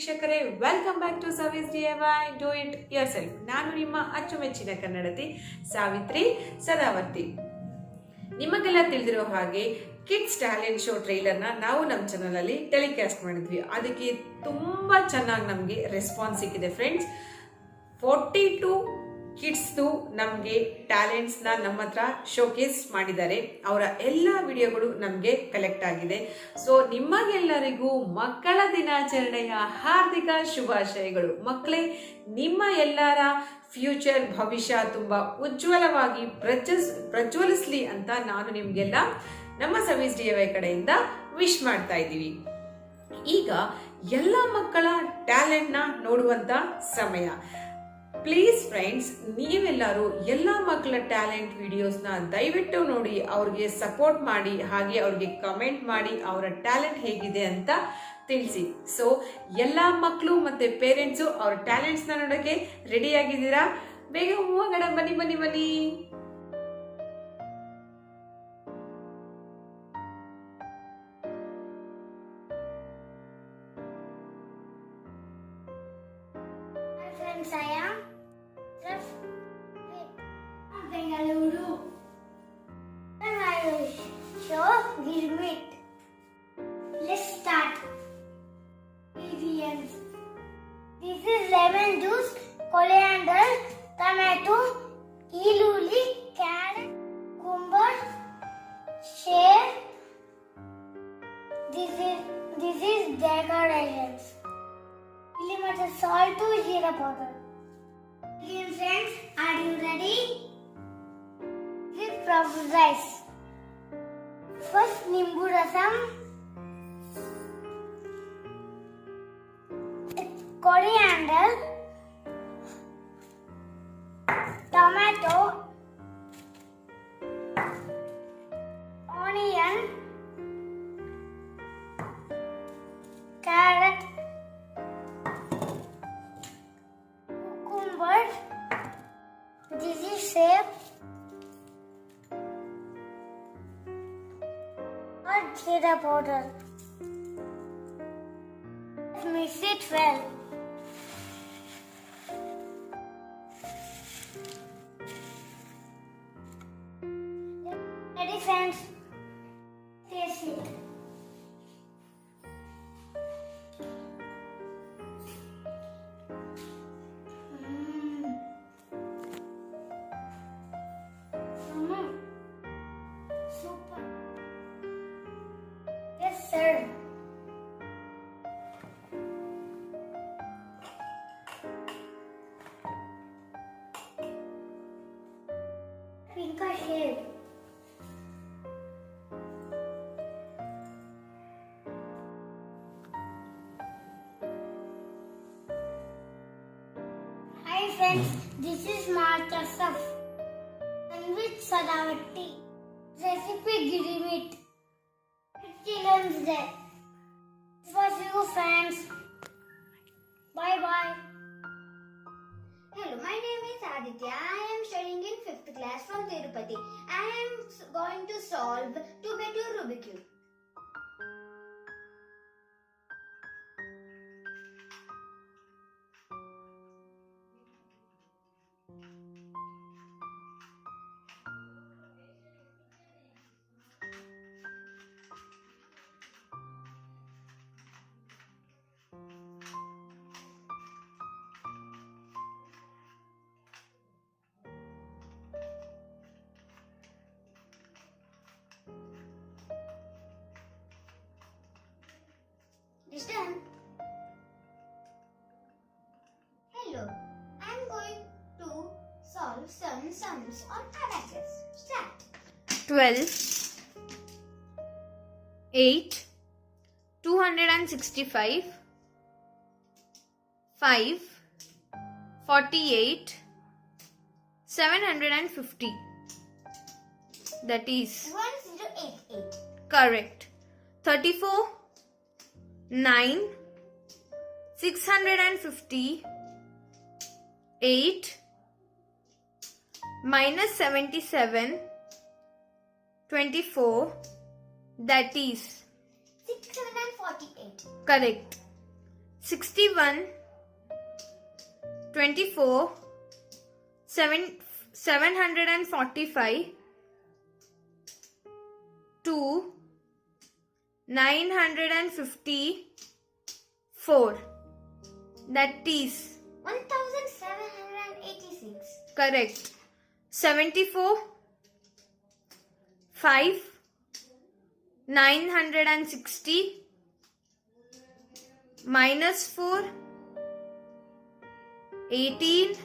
ವೀಕ್ಷಕರೇ, welcome back to service DIY do it yourself. ನಾನು ನಿಮ್ಮ ಅಚ್ಚುಮೆಚ್ಚಿನ ಕನ್ನಡತಿ ಸಾವಿತ್ರಿ ಸದಾವರ್ತಿ. ನಿಮಗೆಲ್ಲ ತಿಳಿದಿರೋ ಹಾಗೆ ಕಿಡ್ಸ್ ಟ್ಯಾಲೆಂಟ್ ಶೋ ಟ್ರೈಲರ್ನ ನಾವು ನಮ್ಮ ಚಾನಲಲ್ಲಿ ಟೆಲಿಕಾಸ್ಟ್ ಮಾಡಿದ್ವಿ. ಅದಕ್ಕೆ ತುಂಬ ಚೆನ್ನಾಗಿ ನಮಗೆ ರೆಸ್ಪಾನ್ಸ್ ಸಿಕ್ಕಿದೆ ಫ್ರೆಂಡ್ಸ್. 42 ಕಿಡ್ಸ್ದು ನಮಗೆ ಟ್ಯಾಲೆಂಟ್ಸ್ನ ನಮ್ಮ ಹತ್ರ ಶೋಕೇಸ್ ಮಾಡಿದ್ದಾರೆ. ಅವರ ಎಲ್ಲ ವಿಡಿಯೋಗಳು ನಮಗೆ ಕಲೆಕ್ಟ್ ಆಗಿದೆ. ಸೊ ನಿಮಗೆಲ್ಲರಿಗೂ ಮಕ್ಕಳ ದಿನಾಚರಣೆಯ ಹಾರ್ದಿಕ ಶುಭಾಶಯಗಳು. ಮಕ್ಕಳೇ, ನಿಮ್ಮ ಎಲ್ಲರ ಫ್ಯೂಚರ್ ಭವಿಷ್ಯ ತುಂಬ ಉಜ್ವಲವಾಗಿ ಪ್ರಜ್ವಲಿಸಲಿ ಅಂತ ನಾನು ನಿಮಗೆಲ್ಲ ನಮ್ಮ ಸರ್ವಿಸ್ DIY ಕಡೆಯಿಂದ ವಿಶ್ ಮಾಡ್ತಾ ಇದ್ದೀವಿ. ಈಗ ಎಲ್ಲ ಮಕ್ಕಳ ಟ್ಯಾಲೆಂಟ್ನ ನೋಡುವಂಥ ಸಮಯ. ಪ್ಲೀಸ್ ಫ್ರೆಂಡ್ಸ್, ನೀವೆಲ್ಲರೂ ಎಲ್ಲ ಮಕ್ಕಳ ಟ್ಯಾಲೆಂಟ್ ವಿಡಿಯೋಸ್ನ ದಯವಿಟ್ಟು ನೋಡಿ, ಅವ್ರಿಗೆ ಸಪೋರ್ಟ್ ಮಾಡಿ, ಹಾಗೆ ಅವ್ರಿಗೆ ಕಮೆಂಟ್ ಮಾಡಿ ಅವರ ಟ್ಯಾಲೆಂಟ್ ಹೇಗಿದೆ ಅಂತ ತಿಳಿಸಿ. ಸೊ ಎಲ್ಲ ಮಕ್ಕಳು ಮತ್ತು ಪೇರೆಂಟ್ಸು ಅವ್ರ ಟ್ಯಾಲೆಂಟ್ಸ್ನ ನೋಡೋಕ್ಕೆ ರೆಡಿಯಾಗಿದ್ದೀರಾ? ಬೇಗ ಹೋಗೋಣ, ಬನ್ನಿ ಬನ್ನಿ ಬನ್ನಿ. Friends, I am Bengaluru. And I will show Gilmit. Let's start. Ingredients. This is lemon juice, coriander, tomato, ಈರುಳ್ಳಿ, carrot, cucumber, share. This is decorations. ಇಲ್ಲಿ ಮತ್ತೆ salt, jeera powder. Friends, are you ready? This is rice. First, nimbu rasam, coriander, tomato, onion, carrot, cucumber. This is shape. Or jeera powder. Mix it well. Ready, friends? Taste it. Super. Yes, sir. Pink shape. Hi friends, this is Master Stuff. Sandwich Sadavatti. Recipe Gilmit. It's Children's Day. For you friends. Bye bye. Hello, my name is Aditya. I am studying in 5th class from Tirupati. I am going to solve 2x2 Rubik's Cube. It's done. Hello, I am going to solve some sums on abacus. Start. 12, 8, 265, 5, 48, 750. That is 1088. correct. 34, 9, 650, 8, minus 77, 24, that is 648. correct. 61, 24, 745, 2, 954. That is 1786. correct. 74, 5, 960, minus 4, 18,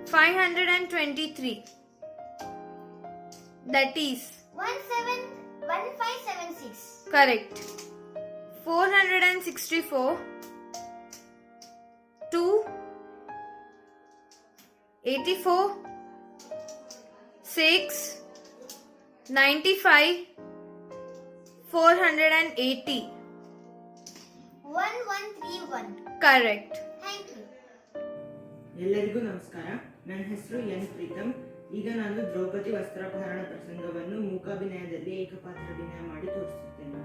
523. That is 1576. correct. 464, 2, 84, 6, 95, 480. 1131. Correct. Thank you. ಎಲ್ಲರಿಗೂ ನಮಸ್ಕಾರ. ನನ್ನ ಹೆಸರು N Preetham. ಈಗ ನಾನು ದ್ರೌಪದಿ ವಸ್ತ್ರಾಪಹರಣ ಪ್ರಸಂಗವನ್ನು ಮೂಕಾಭಿನಯದಲ್ಲಿ ಏಕಪಾತ್ರಾಭಿನಯ ಮಾಡಿ ತೋರಿಸುತ್ತೇನೆ.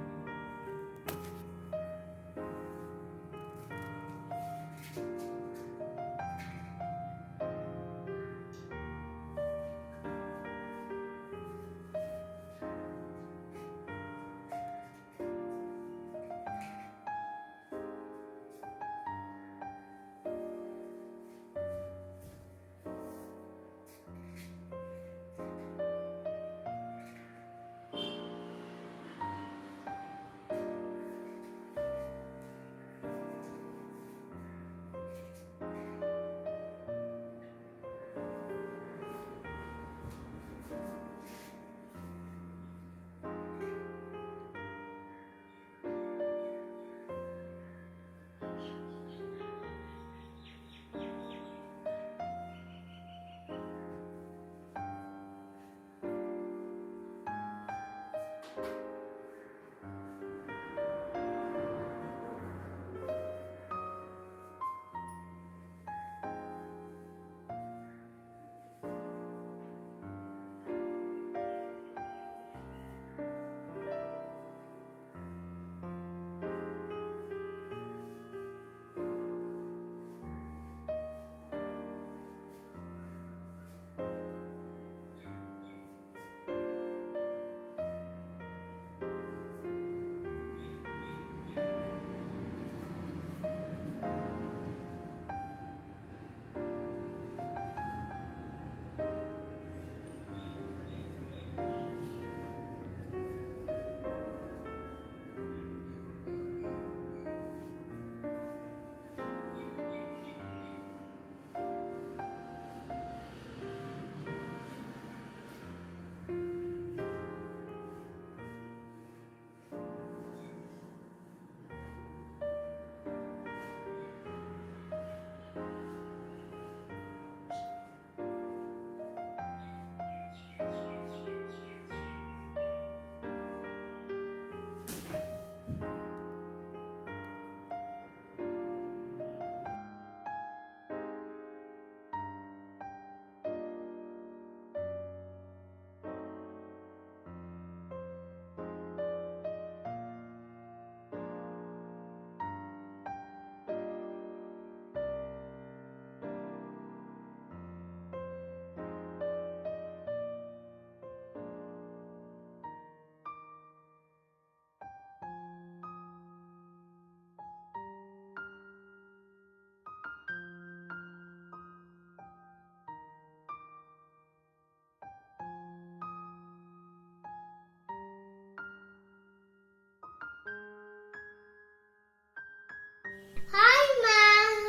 Hi, ma'am.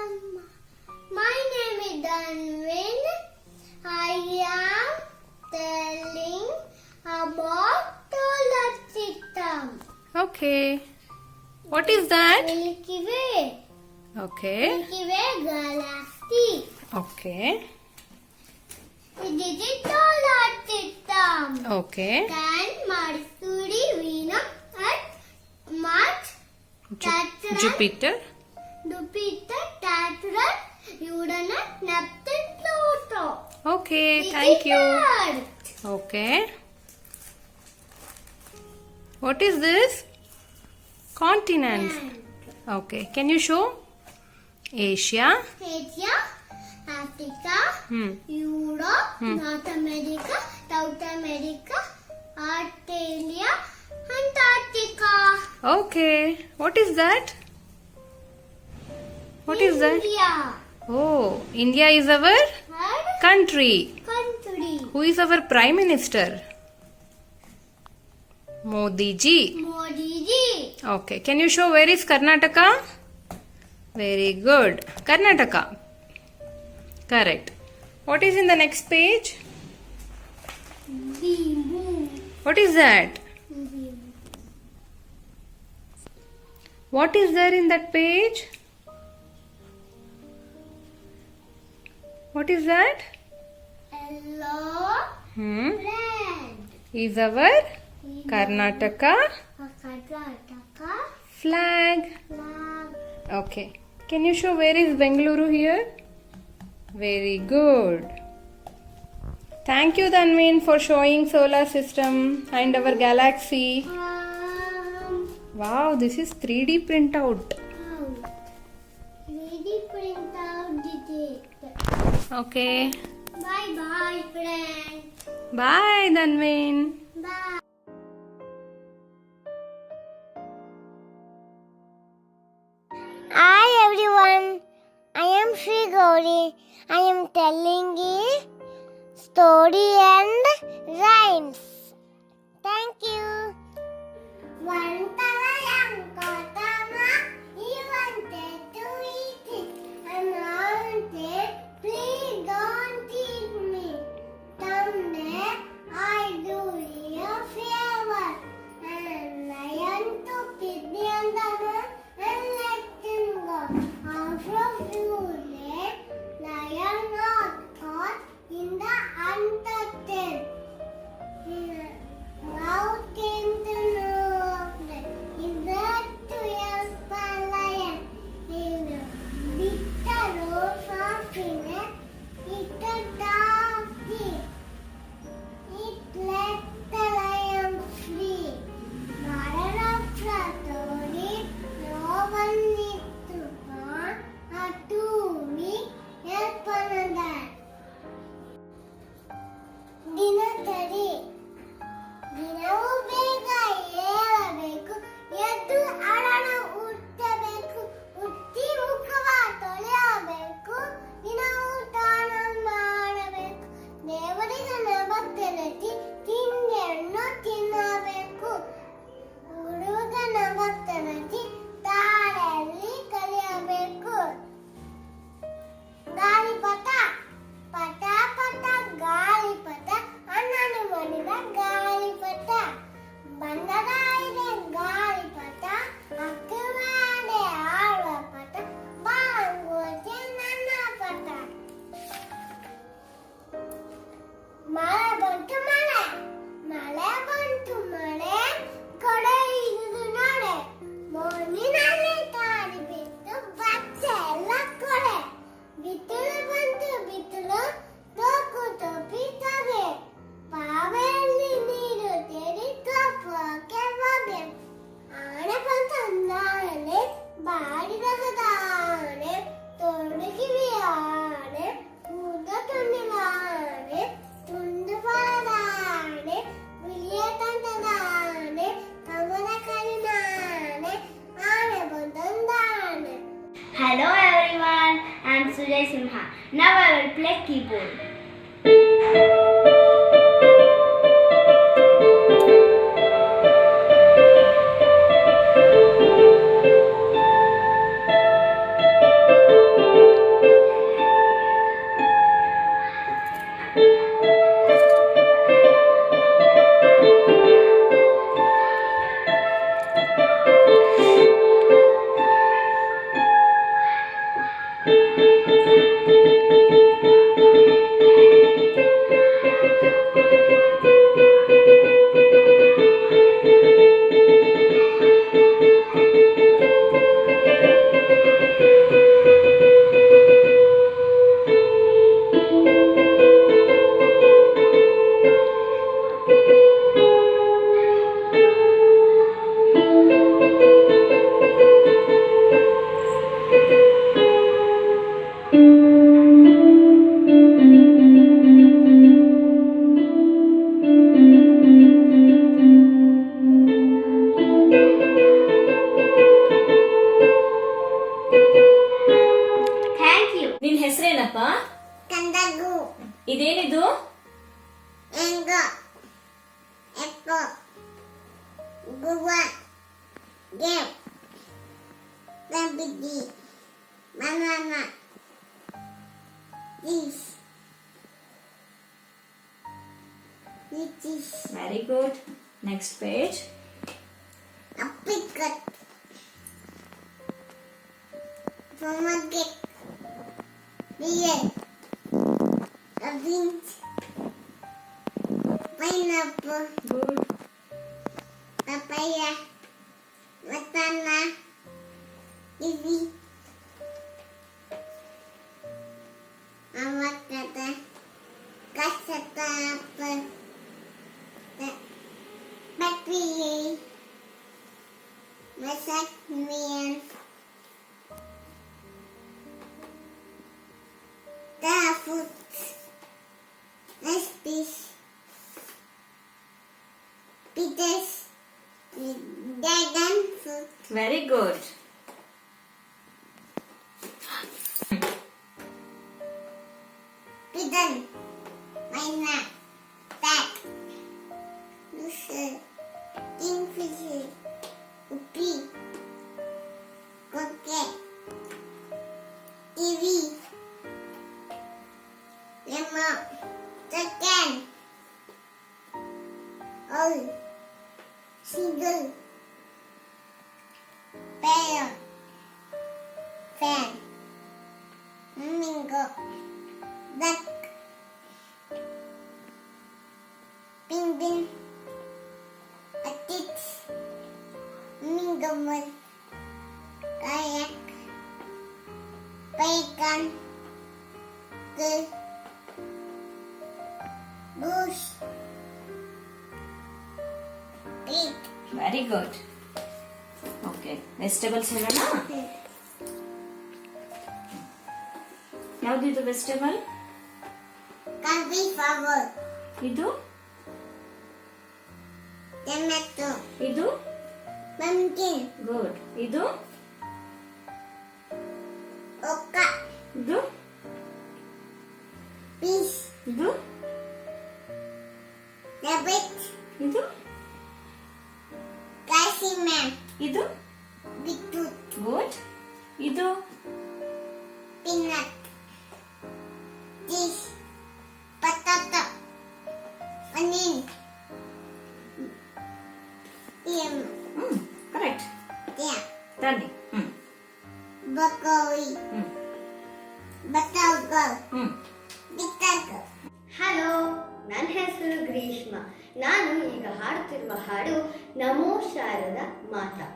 My name is Danvin. I am telling about solar system. Okay. What is that? Milky Way. Okay. Milky Way galaxy. Okay. It is a solar system. Okay. Sun, Mercury, Venus, Earth, Mars, Saturn, Jupiter. Jupiter, Saturn, Uranus, Neptune, Pluto. Okay. This Thank is you. Earth. Okay. What is this? Continents. Okay. Can you show? Asia. Asia, Africa, Hmm. Europe, North America, South America, Australia, Antarctica. Okay. What is that? What is that? India, Oh, India is our our country. country. Who is our Prime Minister? Modi ji. Modi ji. Okay. Can you show where is Karnataka? Very good. Karnataka. Correct. What is in the next page? Bimbo. What is that? What is there in that page? What is that? Hello, Hmm. red. Is our Karnataka Karnataka flag. flag. Okay. Can you show where is Bengaluru here? Very good. Thank you, Dhanvin, for showing solar system and our galaxy. Wow, this is 3D printout. Out. Ready print out the date. Okay. Bye bye, friends. Bye, Dhanvin. Bye. Hi everyone. I am Sri Gauri. I am telling a story and rhymes. Thank you. One young Gautama, he wanted to eat it and wanted, please don't eat me. Someday I do you a favor. And lion took pity on the man and let him go. After a few days, lion got caught in the undertail. Now came to know that he had to help a lion. He bit the rose of it, it a dark deep. It let the lion free. Moral of the story, no one needs to harm or to be help another. ದಿನಚರಿ ದಿನವೂ ಬೇಗ ಏಳಬೇಕು, ಎದ್ದು ಅಳನ ಉಟ್ಟಬೇಕು, ಉಟ್ಟಿ ಮುಖವ ತೊಳೆಯಬೇಕು, ದಿನವೂ ದಾನ ಮಾಡಬೇಕು, ದೇವರಿಗೆ ನಮಸ್ಕರಿಸಿ ತಿಂಡಿಯನ್ನು ತಿನ್ನಬೇಕು, ಗುರುವಿಗೆ ನಮಸ್ಕರಿಸಿ ತಾಳೆಯಲ್ಲಿ ಕಲಿಯಬೇಕು. ಗಾಳಿಪಟ ಪಟ ಪಟ ಗಾಳಿಪಟ ಅಣ್ಣನು ಮಾಡಿದ ಗಾಳಿಪಟ ಬಂದದ ಇದೆ ಗಾಳಿಪಟ ಅಕ್ಕ ಮೇಲೆ ಆಡುವ ಪಟ ಬಾಂಗೋಚೆ ನನ್ನ ಪಟ. ಮಳೆ ಬಂತು ಮಳೆ, ಮಳೆ ಬಂತು ಮಳೆ, ಕೊಡೆ ಹಿಡಿದು ನೋಡೆ, ಮೋನಿನಲ್ಲಿ ತಾಡಿ ಬಿತ್ತು ಬಚ್ಚೆ ಎಲ್ಲ ಕೊಡೆ. ಬಿತ್ತಲು ಬಂತು ಬಿತ್ತಲು, ತೋಕು ಟೋಪಿ ತಗೆ, ಬಾವೆಯಲ್ಲಿ ನೀರು ತೇಡಿ ತೋಪಕ್ಕೆ ಹೋಗೆ. ಆನೆ ಬಂತು ಅಂದಾನೆ, ಬಾಡಿದಗದಾನೆ, ತೊಡಗಿವಿ ಆನೆ, ಕೂದ ತುಂಡಿವಾನೆ, ತುಂಡು ಬಾದಾನೆ, ಬಿಳಿಯ ತಂಡದಾನೆ, ಕಮಲ ಕರಿನಾನೆ, ಆನೆ ಬಂದೊಂದಾನೆ. Hello everyone, I am Sujay Simha. Now I will play keyboard. Game. WD. Banana. This. It is Very good. Next page. apricot. Pomegranate. Pear. Orange. Pineapple. Good. Papaya. Banana. Kiwi. Avocado. Cassata apple. Battery. Macadamian. Fruit. Nestis. Peaches. Dragon fruit. Very good. Pigeon. Myna. Bat. Goose. Kingfisher. Whoopie. Croquet. Kiwi. Lemon. Chicken. Owl. Seagull. Pear. Fan. Flamingo. Duck. Penguin. Ostrich. Flamingo. Kayak. Pelican. Goose. Pig. Very good. Okay. Vegetables ಹೇಳೋಣ. ಯಾವ್ದಿದು vegetable? Cauliflower. ಇದು Tomato. ಇದು Pumpkin. Good. ಇದು Okra. ಇದು Peas. ಇದು Rabbit. ಇದು Cashew. ಇದು Beetroot. Good. ಇದು Peanut. Cheese. Potato. Onion. Yam. Correct. Yeah. ತನ್ನಿ. Broccoli. Butternut. Bitter. ಹಲೋ, ನನ್ನ ಹೆಸರು ಗ್ರೀಷ್ಮ. ನಾನು ಈಗ ಹಾಡುತ್ತಿರುವ ಹಾಡು ನಮೋ ಶಾರದ ಮಾತಾ.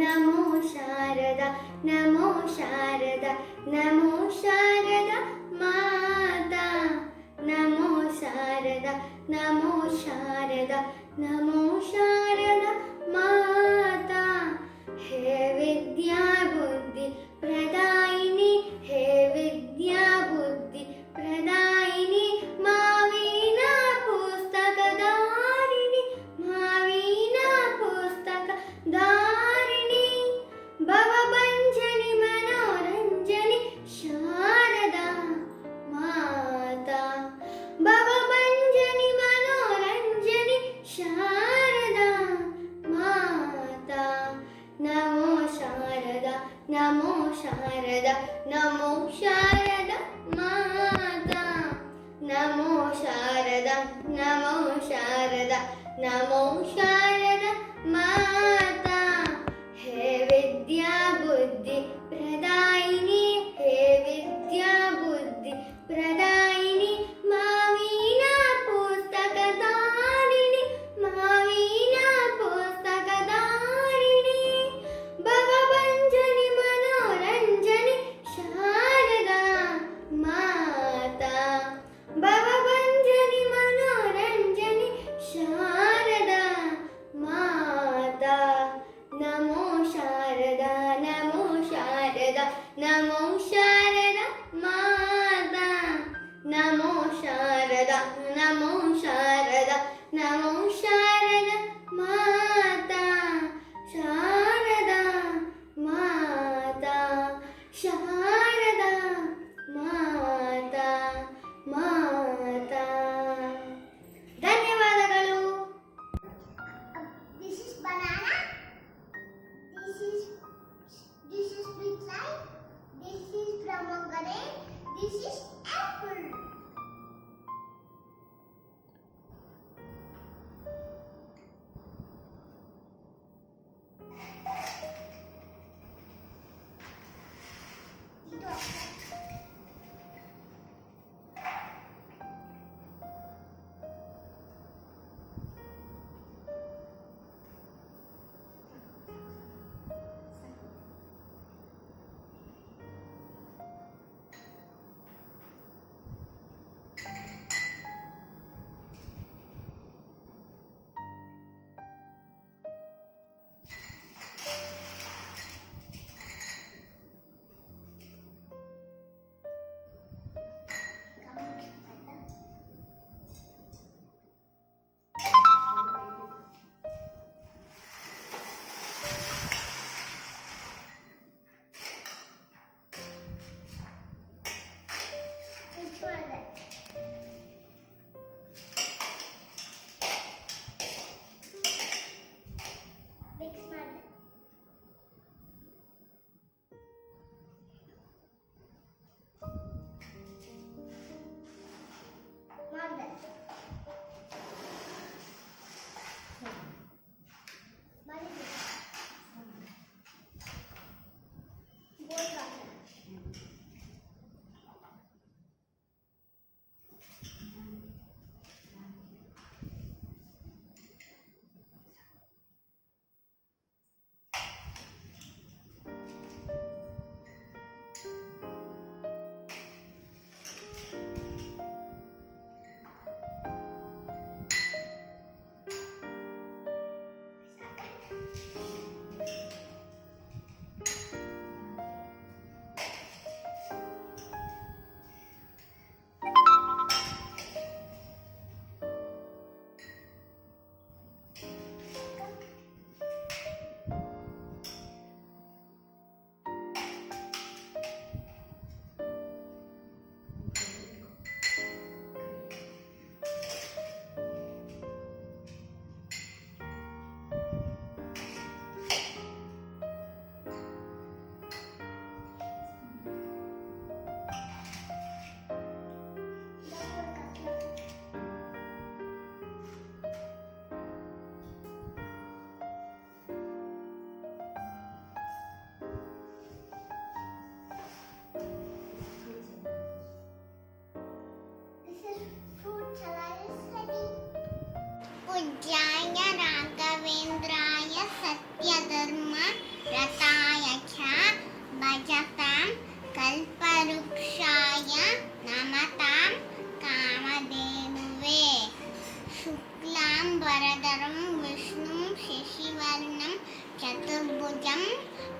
ನಮೋ ಶಾರದ, ನಮೋ ಶಾರದ, ನಮೋ ಶಾರದ ಮಾತಾ. ನಮೋ ಶಾರದ, ನಮೋ ಶಾರದ, ನಮೋ ಶಾರದ ಮಾತಾ. ಹೇ ವಿದ್ಯಾ ಬುದ್ಧಿ ಪ್ರದಾಯಿನಿ, ಹೇ ವಿದ್ಯಾ ಬುದ್ಧಿ ಪ್ರದಾಯಿನಿ, ಮಾವಿನ ಪುಸ್ತಕದಾರಿಣಿ, ಮಾವಿನ ಪುಸ್ತಕದಾರಿಣಿ, ಭವಭಂಜನಿ ಮನೋರಂಜನಿ ಶಾರದಾ ಮಾತಾ. ಭವಭಂಜನಿ ಮನೋರಂಜನಿ ಶಾರದಾ ಮಾತಾ. ನಮೋ ಶಾರದಾ, ನಮೋ ಶಾರದಾ, ನಮೋ ಶಾರದಾ ಮಾತಾ. ನಮೋ ಶಾರದಾ, ನಮೋ ಶಾರದಾ, ನಮೋ ಶಾರದಾ ಮಾತಾ. ಹೇ ವಿದ್ಯಾ ಬುದ್ಧಿ ಪ್ರದಾಯಿನಿ, ಹೇ ವಿದ್ಯಾ ಬುದ್ಧಿ ಪ್ರದಾಯಿನಿ, ಮಾವಿನ ಪುಸ್ತಕದಾರಿಣಿ, ಮಾವಿನ ಪುಸ್ತಕದಾರಿಣಿ, ಭವಭಂಜನಿ ಮನೋರಂಜನಿ ಶಾರದಾ ಮಾತಾ. ಭವಭಂಜನಿ ಮನೋರಂಜನಿ ಶಾರದಾ ಮಾತಾ. ನಮೋ ಶಾರದಾ, ನಮೋ ಶಾರದಾ, ನಮೋ ಶಾರದಾ ಮಾತಾ. ನಮೋ ಶಾರದಾ, ನಮೋ ಶಾರದಾ, ನಮೋ ಶಾರದಾ ಮಾತಾ. ಶಾರದಾ ಮಾತಾ, ಶಾರದಾ ಮಾತಾ, ಮಾತಾ. ಧನ್ಯವಾದಗಳು. This is banana. शुक्लाम्बरधरं विष्णुं शशिवर्णं चतुर्भुजं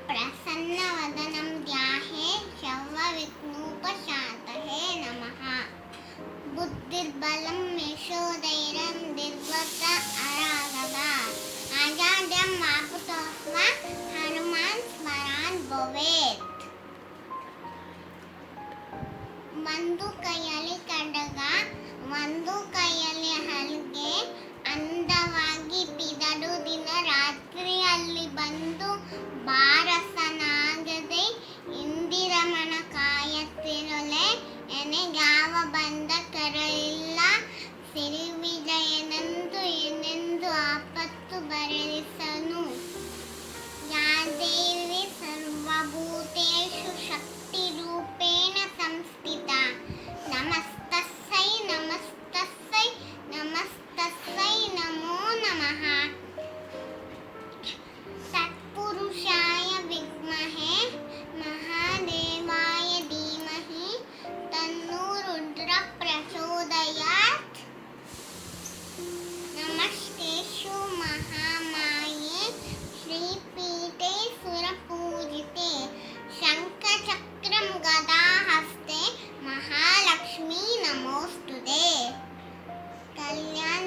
प्रसन्नवदनं ध्यायेत् सर्वविघ्नोपशान्तये नमः। बुद्धिर्बलं यशोधैर्यं निर्वृत्त अरागता अजाड्यं वापुतोस्म हनुमान् स्मरान् भवेत्। ಒಂದು ಕೈಯಲ್ಲಿ ಕಡಗ, ಒಂದು ಕೈಯಲ್ಲಿ ಹಲ್ಗೆ, ಅಂದವಾಗಿ ಪಿದಡು ದಿನ ರಾತ್ರಿಯಲ್ಲಿ ಬಂದು ಬಾರಸನಾಗದೆ ಇಂದಿರಮಣ ಕಾಯತ್ತಿರಲೆ ಎನೆಗಾವ ಬಂದ ಕರಳಿಲ್ಲ ಸಿರಿವಿಜಯನೆಂದು ಏನೆಂದು ಆಪತ್ತು ಬರೆಸನು. ಯಾದೇವಿ ಸರ್ವಭೂತೇಷು ಶಕ್ತಿರೂಪೇಣ ಸಂಸ್ಥಿತ ನಮಸ್ತಸ್ಸೈ ನಮಸ್ತಸ್ಸೈ ನಮಸ್ತಸ್ಸೈ ನಮೋ ನಮಃ. ತತ್ಪುರುಷಾಯ ವಿದ್ಮಹೇ ಮಹಾದೇವಾಯ ಧೀಮಹಿ ತನ್ನೋ ರುದ್ರ ಪ್ರಚೋದಯಾತ್. ನಮಸ್ತೇಷು ಮಹಾಮಾಯೆ ಶ್ರೀಪೀಠೆ ಸುರಪೂಜಿತೆ ಶಂಖಚಕ್ರಂ ಗದಾಹಸ್ತೆ ಮಹಾಲಕ್ಷ್ಮೀ ನಮೋಸ್ತುತೆ. ಕಲ್ಯಾಣಗಾತ್ರಾಯ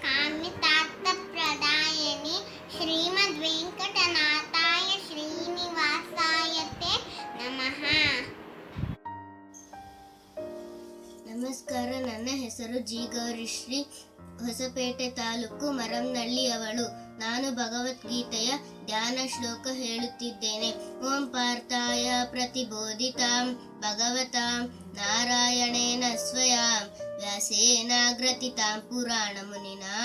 ಕಾಮಿತಾರ್ಥಪ್ರದಾಯಿನಿ ಶ್ರೀಮದ್ವೆಂಕಟನಾಥಾಯ ಶ್ರೀನಿವಾಸಾಯತೆ ನಮಃ. ನಮಸ್ಕಾರ. ನನ್ನ ಹೆಸರು ಜಿ ಗೌರಿಶ್ರೀ. ಹೊಸಪೇಟೆ ತಾಲೂಕು ಮರಮ್ನಳ್ಳಿಯವಳು. ನಾನು ಭಗವದ್ಗೀತೆಯ ಧ್ಯಾನ ಶ್ಲೋಕ ಹೇಳುತ್ತಿದ್ದೇನೆ. ಓಂ ಪಾರ್ಥಾಯ ಪ್ರತಿಬೋಧಿತಾಂ ಭಗವತಾಂ ನಾರಾಯಣೇನ ಸ್ವಯಂ ವ್ಯಾಸೇನಾಗ್ರಥಿತಾಂ ಪುರಾಣ ಮುನಿನಾ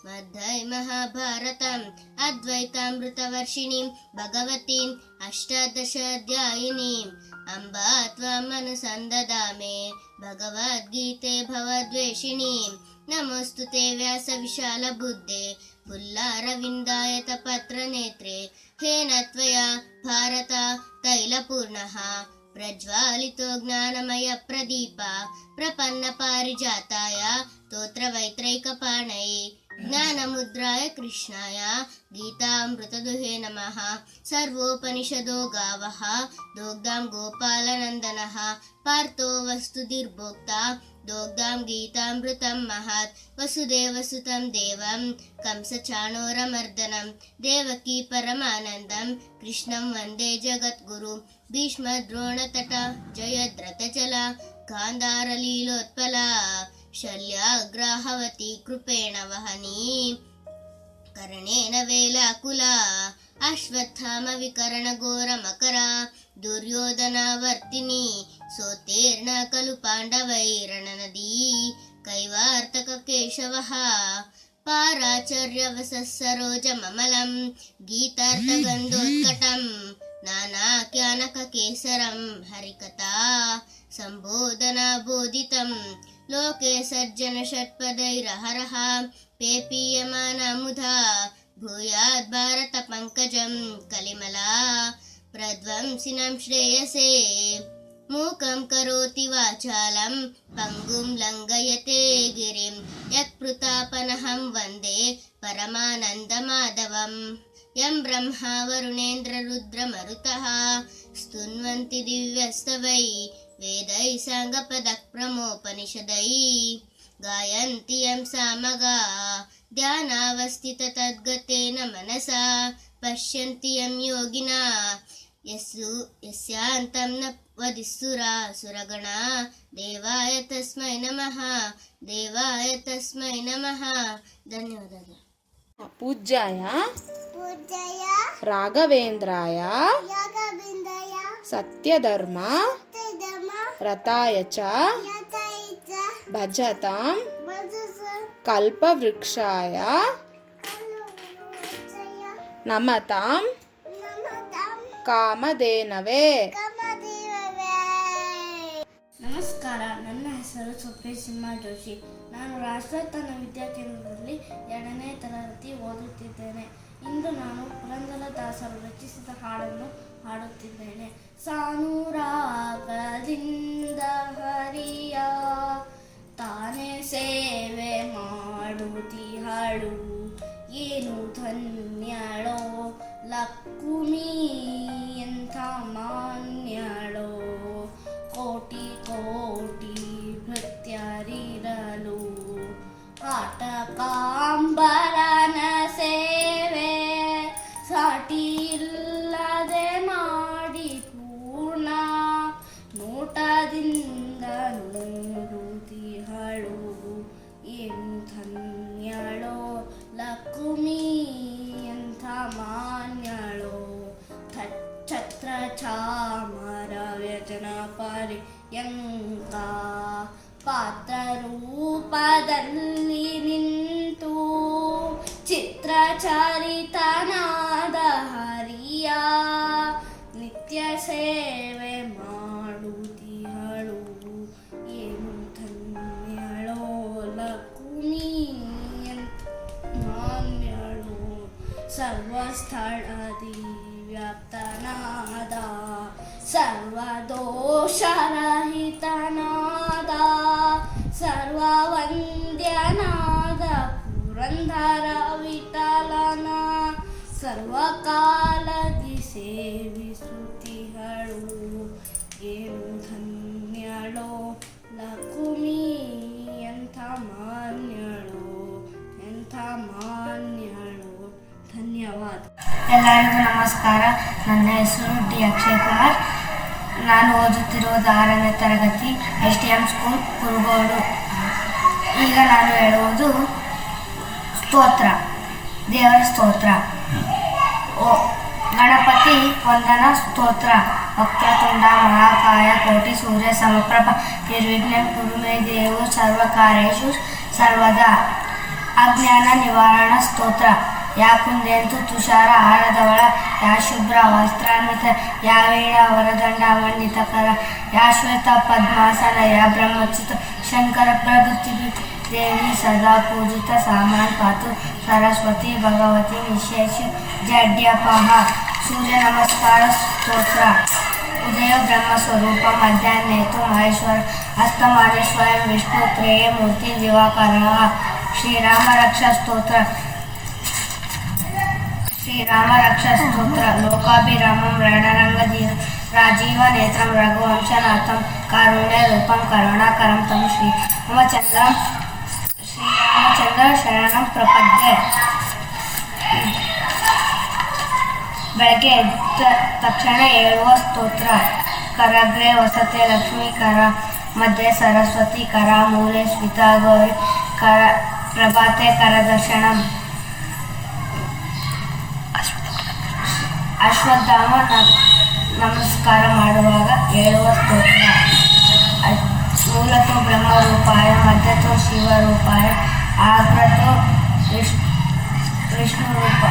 ಮಧ್ವೈ ಮಹಾಭಾರತಂ ಅದ್ವೈತಾಮೃತವರ್ಷಿಣೀಂ ಭಗವತೀಂ ಅಷ್ಟಾದಶಾಧ್ಯಾಯಿನೀಂ ಅಂಬಾ ತ್ವಮನುಸಂದದಾಮೆ ಭಗವದ್ಗೀತೆ ಭವದ್ವೇಷಿಣೀಂ. ನಮೋಸ್ತುತೆ ವ್ಯಾಸ ವಿಶಾಲ ಬುದ್ಧೆ ಪುಲ್ಲಾರವಿಂದಾಯತ ಪತ್ರ ನೇತ್ರೆ. ಹೇನ ತ್ವಯಾ ಭಾರತ ತೈಲಪೂರ್ಣಃ ಪ್ರಜ್ವಾಲಿತೋ ಜ್ಞಾನಮಯ ಪ್ರದೀಪ ಪ್ರಪನ್ನ ಪಾರಿಜಾತಾಯ ಸ್ತೋತ್ರವೈತ್ರೈಕಪಾಣಯೇ ಜ್ಞಾನಮುದ್ರಾಯ ಕೃಷ್ಣಾಯ ಗೀತಾಮೃತದುಹೇ ನಮಃ. ಸರ್ವೋಪನಿಷದೋ ಗಾವಃ ದೋಗ್ಧಾಂ ಗೋಪಾಲನಂದನಃ ಪಾರ್ಥೋ ವಸ್ತುತಿರ್ಭೋಕ್ತಾ ದೋಗ್ಧಾಂ ಗೀತಾಮೃತಂ ಮಹತ್. ವಸುದೇವಸುತಂ ದೇವಂ ಕಂಸಚಾಣೂರಮರ್ದನಂ ದೇವಕೀ ಪರಮಾನಂದಂ ಕೃಷ್ಣಂ ವಂದೇ ಜಗದ್ಗುರು. ಭೀಷ್ಮದ್ರೋಣತಟ ಜಯದ್ರಥಚಲ ಗಾಂಧಾರಲೀಲೋತ್ಪಲ ಶಲ್ಯಾಗ್ರಾಹವತಿ ಕೃಪೇಣ ವಹನೀ ಕರ್ಣೇನ ವೇಲಾಕುಲ. ಅಶ್ವತ್ಥಾಮ ವಿಕರಣ ಘೋರ ಮಕರ ದುರ್ಯೋಧನಾವರ್ತಿನಿ ಸೋತೀರ್ಣ ಖಲು ಪಾಂಡವೈರಣನದಿ ಕೈವಾರ್ತಕ ಕೇಶವಃ. ಪಾರಾಚರ್ಯವಸ ಸರೋಜ ಮಮಲಂ ಗೀತಾರ್ಥಗಂಧೋತ್ಕಟಂ ನಾನಾಖ್ಯಾನಕ ಕೇಸರಂ ಹರಿಕಥಾ ಸಂಬೋಧನಾ ಬೋಧಿತಂ. ಲೋಕೆ ಸರ್ಜನ ಷಟ್ಪದೈರಹರಃ ಪೇಪೀಯಮಾನ ಮುಧಾ ಭೂಯಾದ್ ಭಾರತ ಪಂಕಜಂ ಕಲಿಮಲಾ ಪ್ರಧ್ವಂಸಿನಂ ಶ್ರೇಯಸೇ. ಮೂಕಂ ಕರೋತಿ ವಾಚಾಲಂ ಪಂಗುಂ ಲಂಘಯತೆ ಗಿರಿಂ ಯತ್ಪ್ರತಾಪನಹಂ ವಂದೇ ಪರಮಾನಂದ ಮಾಧವಂ. ಯಂ ಬ್ರಹ್ಮ ವರುಣೇಂದ್ರ ರುದ್ರ ಮರುತಃ ಸ್ತುನ್ವಂತಿ ದಿವ್ಯಸ್ತವೈ ವೇದೈ ಸಾಂಗಪದಕ್ ಪ್ರಮೋಪನಿಷದೈ ಗಾಯಂತಿ ಯಂ ಸಾಮಗಾ ಧ್ಯಾನಾವಸ್ಥಿತ ತದ್ಗತೇನ ಮನಸಾ ಪಶ್ಯಂತಿ ಯಂ ಯೋಗಿನಾ ಯಸ್ಯಾಂತಂ ನ ವದಿಸ್ಸುರಾ ಸುರಗಣ. ದೇವಾಯ ತಸ್ಮೈ ನಮಃ ದೇವಾಯ ತಸ್ಮೈ ನಮಃ. ಧನ್ಯವಾದಗಳು. ಪೂಜ್ಯಾಯ ಪೂಜಯ ರಾಘವೇಂದ್ರಾಯ ಯಾಗವಿಂದಯ ಸತ್ಯಧರ್ಮ ತೇದಮ ರತಾಯ ಚ ಯತೈತ ಭಜತಾಂ ಬಜಸ ಕಲ್ಪವೃಕ್ಷಾಯ ಕಲುಚಯ ನಮತಾಂ ನಮತಂ ಕಾಮಧೇನವೇ. ಕಮದಿವವೇ. ನಮಸ್ಕಾರ. ನನ್ನ ಹೆಸರು ಸ್ವಪ್ನ ಸಿಂಹ ಜೋಶಿ. ನಾನು ರಾಷ್ಟ್ರೋತ್ಥಾನ ವಿದ್ಯಾಕೇಂದ್ರದಲ್ಲಿ 2ನೇ ತರಗತಿ ಓದುತ್ತಿದ್ದೇನೆ. ಇಂದು ನಾನು ಪುರಂದರದಾಸರು ರಚಿಸಿದ ಹಾಡನ್ನು ಹಾಡುತ್ತಿದ್ದೇನೆ. ಸಾನುರಾಗದಿಂದ ಹರಿಯ ತಾನೇ ಸೇವೆ ಸ್ತುತಿಹಳು. ಏನು ಧನ್ಯಳೋ ಲಕ್ಕುಮಿ ಎಂಥ ಮಾನ್ಯಳೋ, ಕೋಟಿ ಕೋಟಿ ಭೃತ್ಯರಿರಲು ಆಟಕಾಂಬರನ ಸೇವೆ ಸಾಟಿ ಇಲ್ಲದೆ ಮಾಡಿ ಪೂರ್ಣ ನೋಟದಿಂದ ನೋಡುತ್ತಿಹಳು. ಏನು ಧನ್ಯಳೋ ಲಕ್ಕುಮಿ ಎಂಥ ಮಾನ್ಯಳೋ, ಛತ್ರ ಚಾಮರ ವ್ಯಜನ ಪರ್ಯಂಕ ಪಾತ್ರ ರೂಪದಲ್ಲಿ ನಿಂತು ಚಿತ್ರಚರಿತನಾದ ಹರಿಯ ನಿತ್ಯ ಸೇವೆ ಮಾಡುತ್ತಿಹಳು. ಏನು ಧನ್ಯಳೋ ಲಕ್ಕುಮಿ ಎಂಥ ಮಾನ್ಯಳೋ, ಸರ್ವಸ್ಥಳದಿ ವ್ಯಾಪ್ತನಾದ ಸರ್ವದೋಷರಹಿತನಾದ ಸರ್ವವಂದ್ಯನಾದ ಪುರಂದರ ವಿಠಲನ ಸರ್ವಕಾಲದಿ ಸೇವಿಸುತ್ತಿಹಳು. ಏನು ಧನ್ಯಳೋ ಲಕ್ಕುಮಿ ಎಂಥ ಮಾನ್ಯಳೋ, ಎಂಥ ಮಾನ್ಯಳೋ. ಧನ್ಯವಾದ. ಎಲ್ಲರಿಗೂ ನಮಸ್ಕಾರ. ನನ್ನ ಹೆಸರು ಡಿ ಅಕ್ಷಯ್ ಕುಮಾರ್. ನಾನು ಓದುತ್ತಿರುವುದು 6ನೇ ತರಗತಿ STM ಸ್ಕೂಲ್ ಕುರುಗೋಡು. ಈಗ ನಾನು ಹೇಳುವುದು ಸ್ತೋತ್ರ, ದೇವರ ಸ್ತೋತ್ರ. ಗಣಪತಿ ವಂದನ ಸ್ತೋತ್ರ. ವಕ್ರತುಂಡ ಮಹಾಕಾಯ ಕೋಟಿ ಸೂರ್ಯ ಸಮಪ್ರಭ ನಿರ್ವಿಘ್ನಂ ಕುರು ಮೇ ದೇವ ಸರ್ವಕಾರ್ಯೇಷು ಸರ್ವದಾ. ಅಜ್ಞಾನ ನಿವಾರಣ ಸ್ತೋತ್ರ. ಯಾ ಕುಂದೆಂತು ತುಷಾರ ಹಾರದವಳ, ಯಾ ಶುಭ್ರ ವಸ್ತ್ರಾನ್ವಿತ, ಯಾ ವೀಣ ವರದಂಡ ಮಂಡಿತಕರ, ಯಾ ಶ್ವೇತ ಪದ್ಮಾಸನ, ಯಾ ಬ್ರಹ್ಮಚ್ಯುತ ಶಂಕರ ಪ್ರಕೃತಿ ದೇವಿ ಸದಾ ಪೂಜಿತ ಸಾಮಾನ್ ಪಾತು ಸರಸ್ವತಿ ಭಗವತಿ ನಿಶೇಷ ಜಡ್ಯಪಹ. ಸೂರ್ಯ ನಮಸ್ಕಾರ ಸ್ತೋತ್ರ. ಉದಯ ಬ್ರಹ್ಮ ಸ್ವರೂಪ, ಮಧ್ಯಾಹ್ನೇತು ಮಹೇಶ್ವರ, ಅಸ್ತಮಾನೆ ಸ್ವಯಂ ವಿಷ್ಣು, ತ್ರಯೇ ಮೂರ್ತಿ ದಿವಾಕರ. ಶ್ರೀರಾಮ ರಕ್ಷಾ ಸ್ತೋತ್ರ. ಶ್ರೀರಾಮ ರಕ್ಷಾ ಸ್ತೋತ್ರ. ಲೋಕಾಭಿರಾಮಂ ರಣರಂಗಧೀರ ರಾಜೀವ ನೇತ್ರಂ ರಘುವಂಶನಾಥಂ ಕಾರುಣ್ಯ ರೂಪಂ ಕರುಣಾಕರಂ ತಂ ಶ್ರೀರಾಮಚಂದ್ರ ಶರಣಂ ಪ್ರಪದ್ಯೆ. ಬೆಳಗ್ಗೆ ಎದ್ದ ತಕ್ಷಣ ಹೇಳುವ ಸ್ತೋತ್ರ. ಕರಗ್ರೆ ವಸತೆ ಲಕ್ಷ್ಮೀ, ಕರ ಮಧ್ಯೆ ಸರಸ್ವತಿ, ಕರ ಮೂಲೆ ಸ್ಮಿತಾ ಗೌರಿ, ಕರ ಪ್ರಭಾತೆ ಕರದರ್ಶನಂ. ಅಶ್ವತ್ಥಾಮ ನಮಸ್ಕಾರ ಮಾಡುವಾಗ ಹೇಳುವ ಸ್ತೋತ್ರ. ಮೂಲತೋ ಬ್ರಹ್ಮರೂಪಾಯ, ಮಧ್ಯತೋ ಶಿವರೂಪಾಯ, ಆಗ್ರತೋ ವಿಷ್ಣುರೂಪ.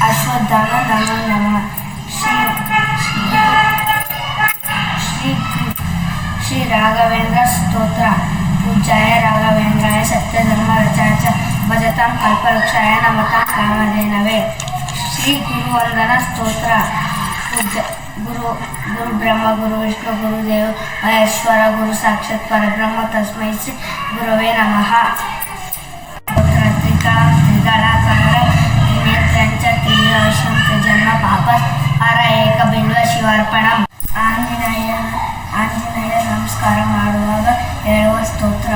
ಅಶ್ವತ್ಥಾಮ ನಮೋ ನಮಃ. ಶ್ರೀ ರಾಘವೇಂದ್ರ ಸ್ತೋತ್ರ. ಪೂಜ್ಯಾಯ ರಾಘವೇಂದ್ರಾಯ ಸತ್ಯಧರ್ಮ ರಚಾಯ ಚ ಭಜತಾಂ ಕಲ್ಪವೃಕ್ಷಾಯ ನಮತಾಂ ಕಾಮಧೇನವೇ. ಶ್ರೀ ಗುರುವಂದನ ಸ್ತೋತ್ರ. ಗುರು ಬ್ರಹ್ಮ ಗುರು ವಿಷ್ಣು ಗುರುದೇವ ಮಹೇಶ್ವರ ಗುರು ಸಾಕ್ಷಾತ್ ಪರಬ್ರಹ್ಮ ತಸ್ಮೈ ಶ್ರೀ ಗುರವೇ ನಮಃ. ತ್ರಿದಳಾಕಾರ ನೇತ್ರಂಚ ತ್ರಿಯಶಂ ತ್ರಿಜನ್ಮ ಪಾಪ ಹರ ಏಕ ಬಿಲ್ವ ಶಿವಾರ್ಪಣಂ. ಆಂಜನೇಯ ನಮಸ್ಕಾರ ಮಾಡುವಾಗ ಹೇಳುವ ಸ್ತೋತ್ರ.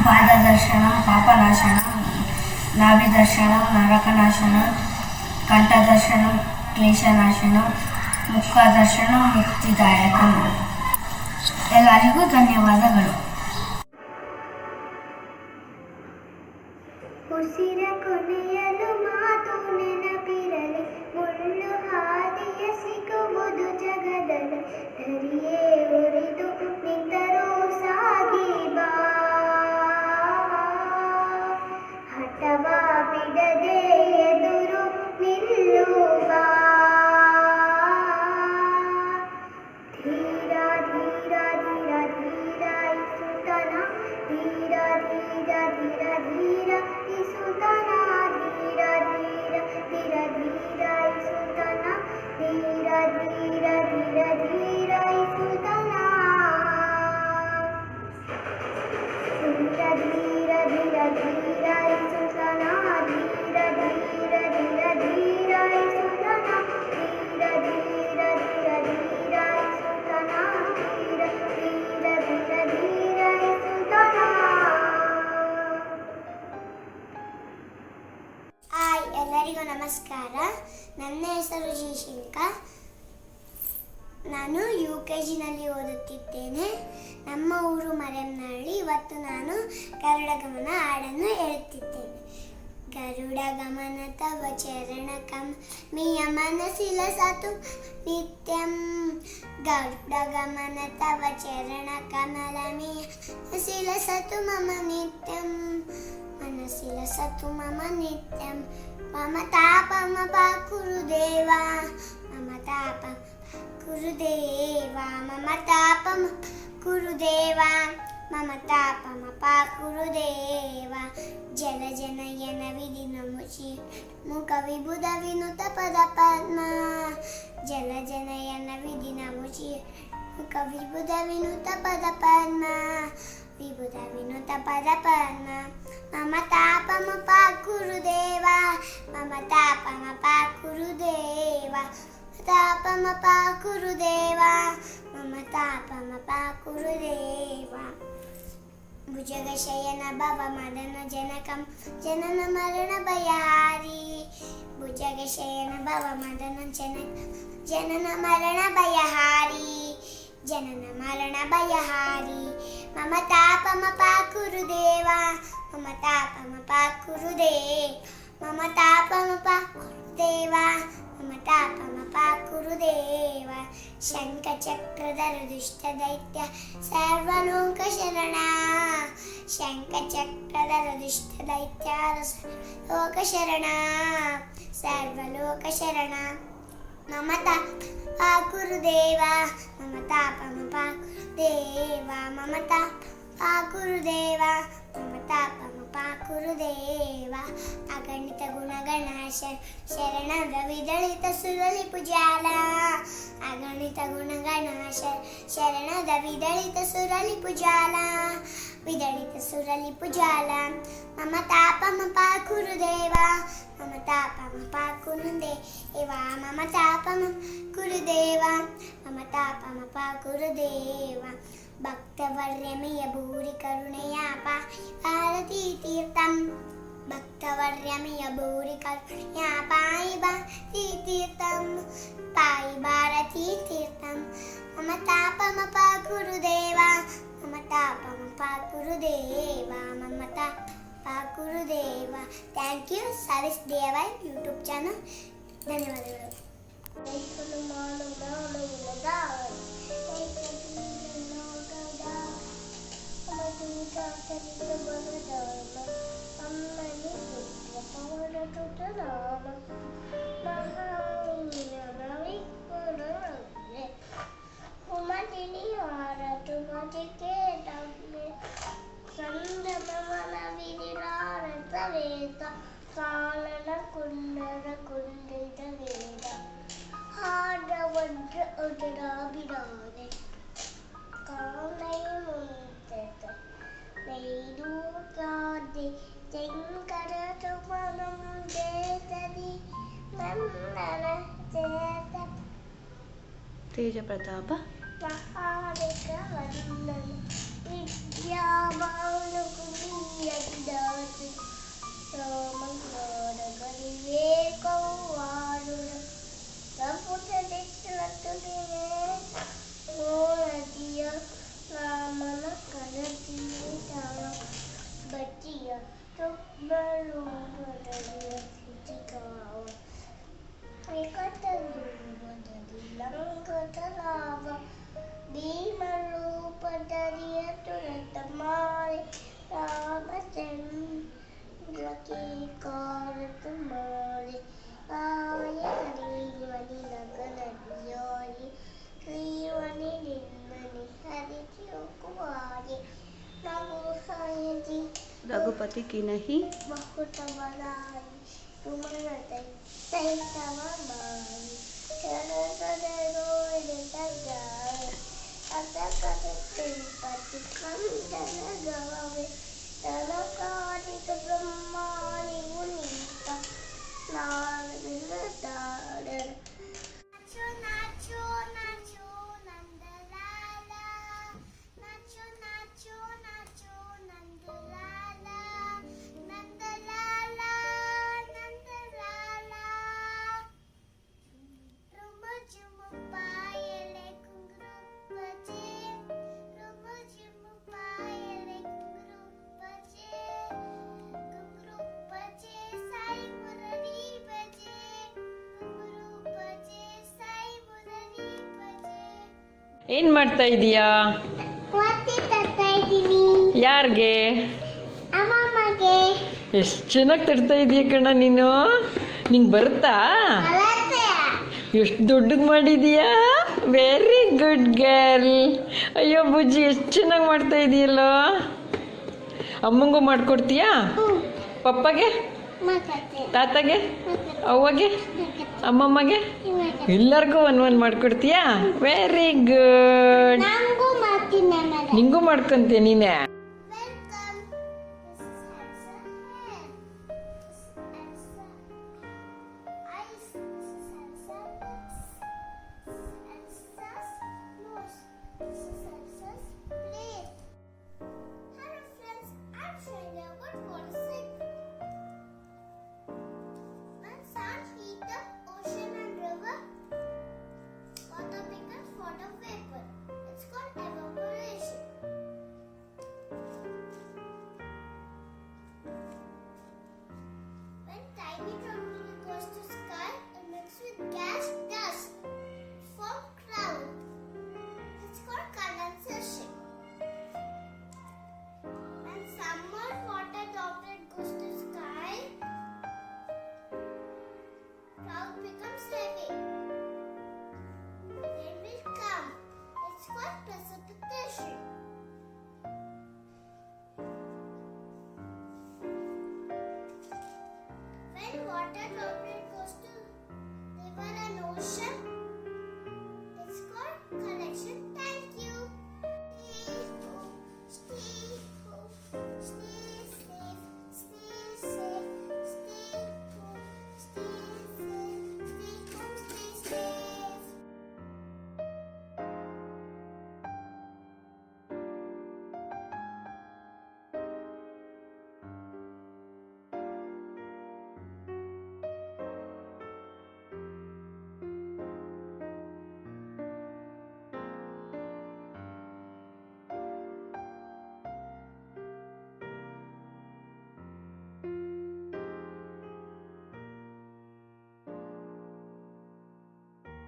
ಪಾದದರ್ಶನಂ ಪಾಪನಾಶನಂ, ನಾಭಿದರ್ಶನಂ ನರಕನಾಶನಂ, ಕಂಠದರ್ಶನಂ ಕ್ಲೇಶನಾಶನಂ, ಮುಖದರ್ಶನಂ ಮುಕ್ತಿದಾಯಕಂ. ಎಲ್ಲರಿಗೂ ಧನ್ಯವಾದಗಳು. ಉಸಿರ ಕೊನೆಯಲು ಮಾತು ನೆನಪಿರಲಿ, ಮುಳ್ಳು ಹಾದಿಯ ಸಿಗುವುದು ಜಗದಲ್ಲಿ, ದರಿಯೇ ಉರಿದು ನಿಂತರೂ ಸಾಗಿ ಬಾ, ಹಠವ ಬಿಡದೆ ಎದುರು ನಿಲ್ಲುವ, ಧೀರ ಧೀರ ಧೀರ ಧೀರ ನಮಸ್ಕಾರ. ನನ್ನ ಹೆಸರು ಶ್ರೀಶಂಕರ್. ನಾನು UKGನಲ್ಲಿ ಓದುತ್ತಿದ್ದೇನೆ. ನಮ್ಮ ಊರು ಮರೆಯನಹಳ್ಳಿ. ಇವತ್ತು ನಾನು ಗರುಡ ಗಮನ ಹಾಡನ್ನು ಹೇಳುತ್ತಿದ್ದೇನೆ. ಗರುಡ ಗಮನ ತವ ಚರಣ ಕಮನೀಯ ಮನಸ್ಸಿಲ ಸತು ನಿತ್ಯಂ. ಗರುಡ ಗಮನ ತವ ಚರಣ ಕಮಲಮೀಯ ಮನಸ್ಸಿಲ ಸತು ಮಮ ನಿತ್ಯಂ. ಮನಸ್ಸಿಲ ಸತು ಮಮ ನಿತ್ಯಂ. ಮಮ ತಾಪಮ ಪಾಕುರುದೇವ. ಮಮ ತಾಪಮ ಕುರುದೇವ. ಮಮ ತಾಪಮ ಕುರುದೇವ. ಮಮ ತಾಪಮ ಪಾಕುರುದೇವ. ಜಲ ಜನಯನ ವಿಧಿ ನಮುಚಿ ಮುಖ ವಿಬುಧ ವಿನುತ ಪದ ಪದ್ಮ. ಜಲ ಜನಯನ ವಿಧಿ ನಮುಚಿ ಮುಖ ವಿಬುಧ ವಿನುತ ಪದ ಪದ್ಮ. ವಿಬುಧ ವಿನುತ ಪದ ಪದ್ಮ. ಮಮ ತಾಪಮ ಪಾಕುರುದೇವ. ಮಮ ತಾಪಮ ಪಾಕುರುದೇವ. ತಾಪಮ ಪಾಕುರುದೇವ. ಮಮ ತಾಪಮ ಪಾಕುರುದೇವ. ಭುಜಗ ಶಯನ ಭವ ಮದನ ಜನಕಂ ಜನನ ಮರಣ ಭಯಹಾರಿ. ಭುಜಗ ಶಯನ ಭವ ಮದನ ಜನನ ಮರಣ ಭಯಹಾರಿ. ಜನನ ಮರಣ ಭಯಹಾರಿ. ಮಮ ತಾಪಮ ಪಾಕುರುದೇವ. ಮಮ ತಾಪಮ ಪಾಕುರುದೇವ. ಮಮ ತಾಪಮ ಪಾಕುರುದೇವ. ಮಮ ತಾಪಮ ಪಾಕುರುದೇವ. ಶಂಖ ಚಕ್ರಧರ ದುಷ್ಟ ದೈತ್ಯ ಸರ್ವಲೋಕ ಶರಣ. ಶಂಖ ಚಕ್ರಧರ ದುಷ್ಟ ದೈತ್ಯ ಲೋಕ ಶರಣ. ಸರ್ವಲೋಕ ಶರಣ. ಮಮ ಪಾಕುರುದೇವ. ಮಮ ತಾಪಮ ಪಾಕುರುದೇವ. ಮಮ ಪಾಕುರುದೇವ. ಮಮ ತಾಪಮ ಪಾಕುರುದೇವ. ಅಗಣಿತ ಗುಣಗಣ ಶರಣದ ವಿದಳಿತ ಸುರಲಿ ಪುಜಾಲ. ಅಗಣಿತ ಗುಣಗಣ ಶರಣದ ವಿದಳಿತ ಸುರಲಿ ಪುಜಾಲ. ವಿದಳಿತ ಸುರಲಿ ಪುಜಾಲ. ಮಮ ತಾಪಮ ಪಾಕುರುದೇವ. ಮಮ ತಾಪಮ ಪಾಕುರುದೇವ. ಮಮ ತಾಪಮ ಕುರುದೇವ. ಮಮ ತಾಪಮ ಪಾಕುರುದೇವ. ಭಕ್ತವರ್ಯಮಿಯ ಭೂರಿ ಕರುಣೆಯ ಭಾರತೀ ತೀರ್ಥಂ. ಭಕ್ತವರ್ಯಮಿಯ ಭೂರಿ ಕರುಣೆಯ ಪಾಯಿ ಭಾರತೀ ತೀರ್ಥಂ. ಪಾಯಿ ಭಾರತೀ ತೀರ್ಥಂ. ಮಮ ತಾಪಮ ಪಾಕುರುದೇವ. ಮಮ ತಾಪಮ ಪಾಕುರುದೇವ. ಮಮ ಪಾಕುರುದೇವ. Thank you. Service DIY YouTube channel. ಧನ್ಯವಾದಗಳು. ಕಾಲನ ಕುಂಡರ ಕುಂಡಿತ ವೇದ ಹಾಡ ವಜ್ರ ಉದರ ಬಿಡಾದೆ ಕಾಲೈ ಮುಂತೆತ ನೈದೂತಾದೆ ತೆಂಕರ ತುಮನಂ ದೇತದಿ ನಂದನ ಚೇತ ತೇಜ ಪ್ರತಾಪ ಮಹಾರಿಕ ವಂದನ ವಿದ್ಯಾಭಾವನ ಕುಣಿಯದಾಸಿ ರಾಮನಾಡ ವಿವೇಕವಾಡುರ ಪ್ರಭುತ ದಿಕ್ಕಲತುಲಿವೆ ಓಳದಿಯ ರಾಮನ ಕರತೀತ ಬಚ್ಚಿಯ ತುಬ್ಬರು ಬದಲಿಯ ಸ್ಥಿತಿಕಾವ ವಿಕಟರೂಪದಲ್ಲಿ ಲಂಕಟ ಲಾಭ ಭೀಮರೂಪದರಿಯ ತುರತ ಮಾರಿ ರಾಮಚಂದ್ರಕ್ಕೆ ಕಾರತ ಮಾರಿ ಆಯ ಹರಿವನಿ ನಗನದಿಯಾರಿ ಶ್ರೀವನಿ ನಿನ್ನನಿ ಹರಿತಿ ಕುಮಾರಿ ನಮೋ ಸಾಯತಿ ರಘುಪತಿ की नहीं बहुत बड़ाई तुम्हारा तैतव मारी शरण रोड जाए अतकत तिरुपति कंदन गावे तलकारिक ब्रह्माणि मुनीता नारद तारण नाचो नाचो नंदलाला. नाचो नाचो नाचो नंदलाला. नंदलाला नंदलाला. ಏನು ಮಾಡ್ತಾ ಇದೀಯಾ? ಮತ್ತೆ ತರ್ತಾ ಇದ್ದೀನಿ ಯಾರಿಗೆ? ಅಮ್ಮಮ್ಮಗೆ. ಎಷ್ಟು ಚೆನ್ನಾಗಿ ತರ್ತಾ ಇದೀಯ ಕಣ ನೀನು. ನಿಂಗೆ ಬರುತ್ತಾ? ಅವತ್ತೆ ಎಷ್ಟು ದೊಡ್ಡದು ಮಾಡಿದೀಯಾ. Very good girl. ಅಯ್ಯೋ ಬುಜ್ಜಿ ಎಷ್ಟು ಚೆನ್ನಾಗಿ ಮಾಡ್ತಾ ಇದೀಯಲ್ಲೋ. ಅಮ್ಮಂಗೂ ಮಾಡಿಕೊಡ್ತೀಯಾ? ಪಪ್ಪಗೆ, ಮಗತ್ತೆ ತಾತಗೆ, ಅವ್ವಗೆ, ಅಮ್ಮಮ್ಮಗೆ ಎಲ್ಲರಿಗೂ ಒಂದು ಮಾಡಿಕೊಡ್ತೀಯಾ? Very good. ನಂಗೂ ಮಾಡ್ತೀನಿ ಆಮೇಲೆ. ನಿಂಗೂ ಮಾಡ್ಕೊಂತೀಯ ನೀನೆ. Welcome. This is Elsa hair. This is Elsa eyes. This is Elsa lips. Elsa's nose. This is Elsa's plate. Hello friends, I'm Shailia. What want to say? When sun heat the ocean and river, water becomes water vapor. It's called evaporation. When tiny tumbler goes to sky, it mixes with gas dust. It forms cloud. It's called condensation. When summer water droplet goes to sky, cloud becomes heavy. Rain will come. It's called precipitation. When water droplet goes to river and ocean, it's called collection. Thank you. Stay home, stay home, stay safe, stay safe, stay home, stay safe, stay home, stay safe.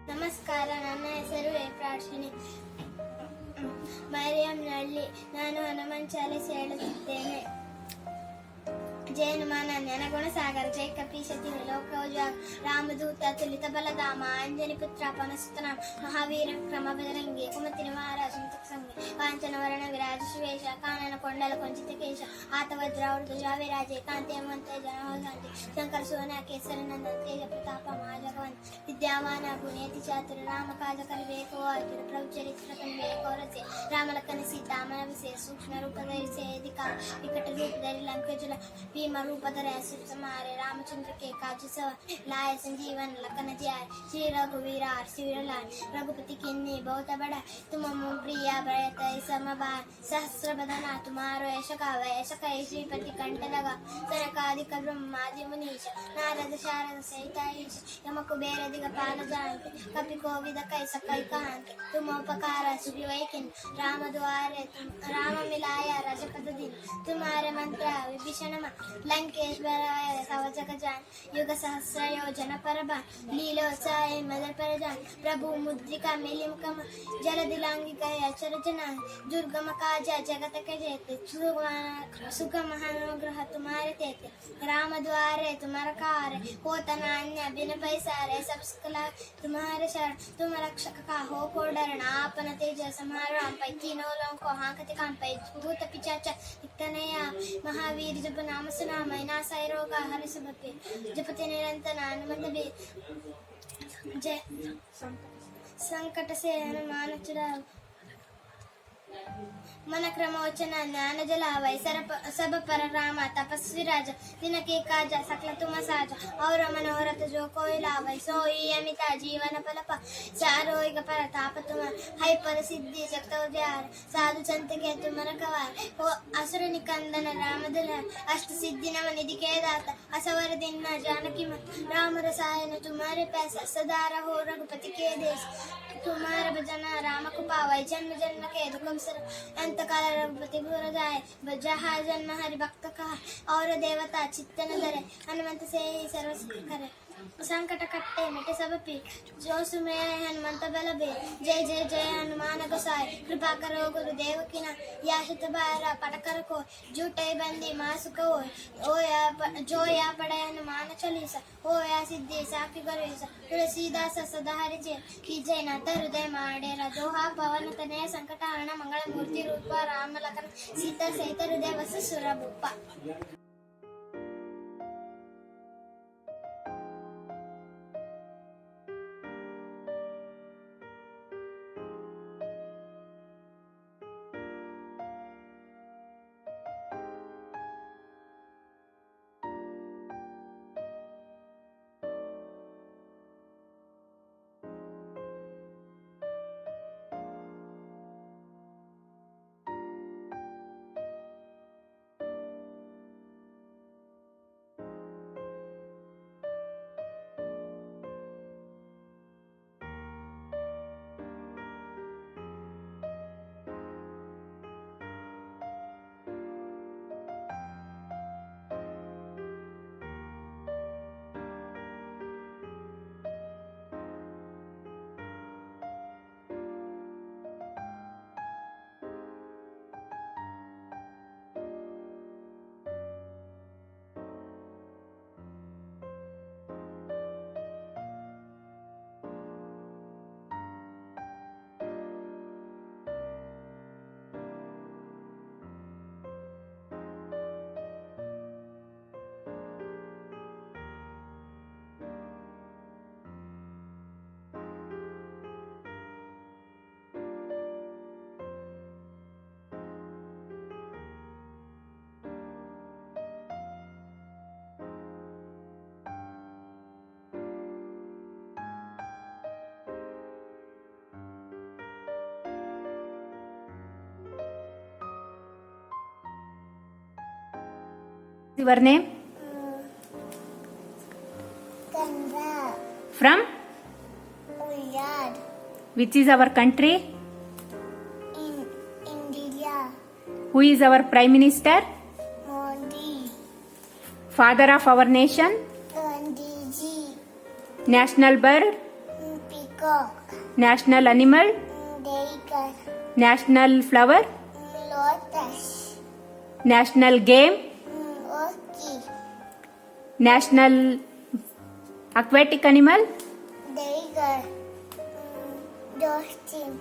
ನಮಸ್ಕಾರ, ನನ್ನ ಹೆಸರು ಪ್ರಾರ್ಥನೆ ಮರಿಯಂನಳ್ಳಿ. ನಾನು ಹನುಮಾನ್ ಚಾಲಿಸ್ ಹೇಳುತ್ತಿದ್ದೇನೆ. ಜಯನುಮಾನ ಜ್ಞಾನಗುಣ ಸಾಗರ ಜಯ ಕಪೀಶತಿ ಲೋಕೌಜ ರಾಮದೂತ ತುಲಿತ ಬಲಧಾಮ ಅಂಜನಿ ಪುತ್ರ ಪನಸ್ತನಾಮ ಮಹಾವೀರ ಕ್ರಮ ಬದರಂಗಿ ಕುಮತಿ ನಿವಾರ ಸಂತಕ ಸಂಗಿ ಕಾಂಚನ ವರ್ಣ ವಿರಾಜ ಸುವೇಶ ಕಾನನ ಕೊಂಡಲ ಕೊಂಚಿತ ಕೇಶ ಆತ ವಜ್ರಾವೃತ ಜಾವಿರಾಜೆ ಕಾಂತಿ ಹೇಮಂತ ಜನೋದಾಂತಿ ಶಂಕರ ಸೋನ ಕೇಸರಿ ನಂದನ ತೇಜ ಪ್ರತಾಪ ಮಹಾಜಗವಂತ ವಿದ್ಯಾವಾನ ಗುಣೇತಿ ಚಾತುರ ರಾಮ ಕಾಜ ಕಲಿಬೇಕೋ ಆತುರ ಪ್ರಭು ಚರಿತ್ರ ಕಲಿಬೇಕೋ ರಚೆ ರಾಮಲಕ್ಕನ ಸೀತಾಮನ ವಿಷಯ ಸೂಕ್ಷ್ಮ ರೂಪ ಧರಿಸೆ ದಿಕಾ ವಿಕಟ ರೂಪ ಧರಿ ಲಂಕಜುಲ भीम रूप धरे सिर समारे रामचंद्र के काज सवार लाए संजीवन लखन जियाए श्री रघुवीर शिविर लाए रघुपति किन्नी बहुत बड़ा तुम मम प्रिया भरत समबार सहस्र बदना तुम्हारो यश गावे यश कहे श्रीपति कंठ लगा सनकादिक ब्रह्मादि मुनीश नारद शारद सहित ईश यम कुबेर दिगपाल जानते कपि कोविद कैस कई कांत तुम उपकार सुखी वैकिन राम द्वारे राम मिलाया रजपद दिन तुम्हारे मंत्र विभीषण लंकेश्वर कवचक जान युग सहस्र योजन परबान लीलोत्साह मदर परजान प्रभु मुद्रिका मिलिमकम जल दिलांगिक अचर जनान दुर्गम काज जगत के जेते सुगम अनुग्रह तुम्हारे तेते राम द्वारे तुम्हारा कार्य होता नान्य बिन पैसारे सब सकला तुम्हारे शरण तुम रक्षक का हो को डरना आपन तेज समारो हम पै तीनों लोगों को हांकते काम पै भूत पिचाच इतनेया महावीर जप नाम सुना मैना सैरोगा हरि सब पे जपते निरंतर हनुमत भी जय संकट से हनुमान छुड़ाओ मन क्रम वचन ज्ञान जला वै सब पर रामा तपस्वी राजा तिनके काजा सकल तुम साजा और मनोरथ जो कोई लावै सोई अमिता जीवन फल पा चारोग पर ताप तुम है पर सिद्धि जगतो द्यार साधु संत के तुम रखवार हो असुर निकंदन राम दुलार अष्ट सिद्धि नव निधि के दाता असवर दिन जानकी मन राम रसायन तुम्हारे पैसा सदा रहो रघुपति के देश तुम्हारे भजन राम को पावै जन्म जन्म के दुखम सर अंत काल रघुपति गुर जाए जहाँ जन्म हरि भक्त का और देवता चित्तन धरे हनुमंत से ही सर्व सुख करे संकट कट्टे मिटे सब पीर जो सुमेर हनुमंत बल बीर जय जय जय हनुमान गोसाई कृपा करो गुरुदेव की ना या हित बारा पट कर को झूठे बंदी मास को ओ या जो या पढ़े हनुमान चालीसा ओ या सिद्धि साखी गणेश तुलसीदास सदा हरिजय की जय नाथ हृदय माडेर दोहा पवन तनय संकट हरण मंगल मूर्ति रूप राम लखन सीता सहित हृदय वस सुरभूप. Your name? Kandra, From? Uyyad, Which is our country? in India, Who is our Prime Minister? Modi, Father of our nation? Gandhiji, National bird? Peacock, National animal? Tiger, National flower? Lotus, National game? Orchid, National aquatic animal? Tiger, Dolphin,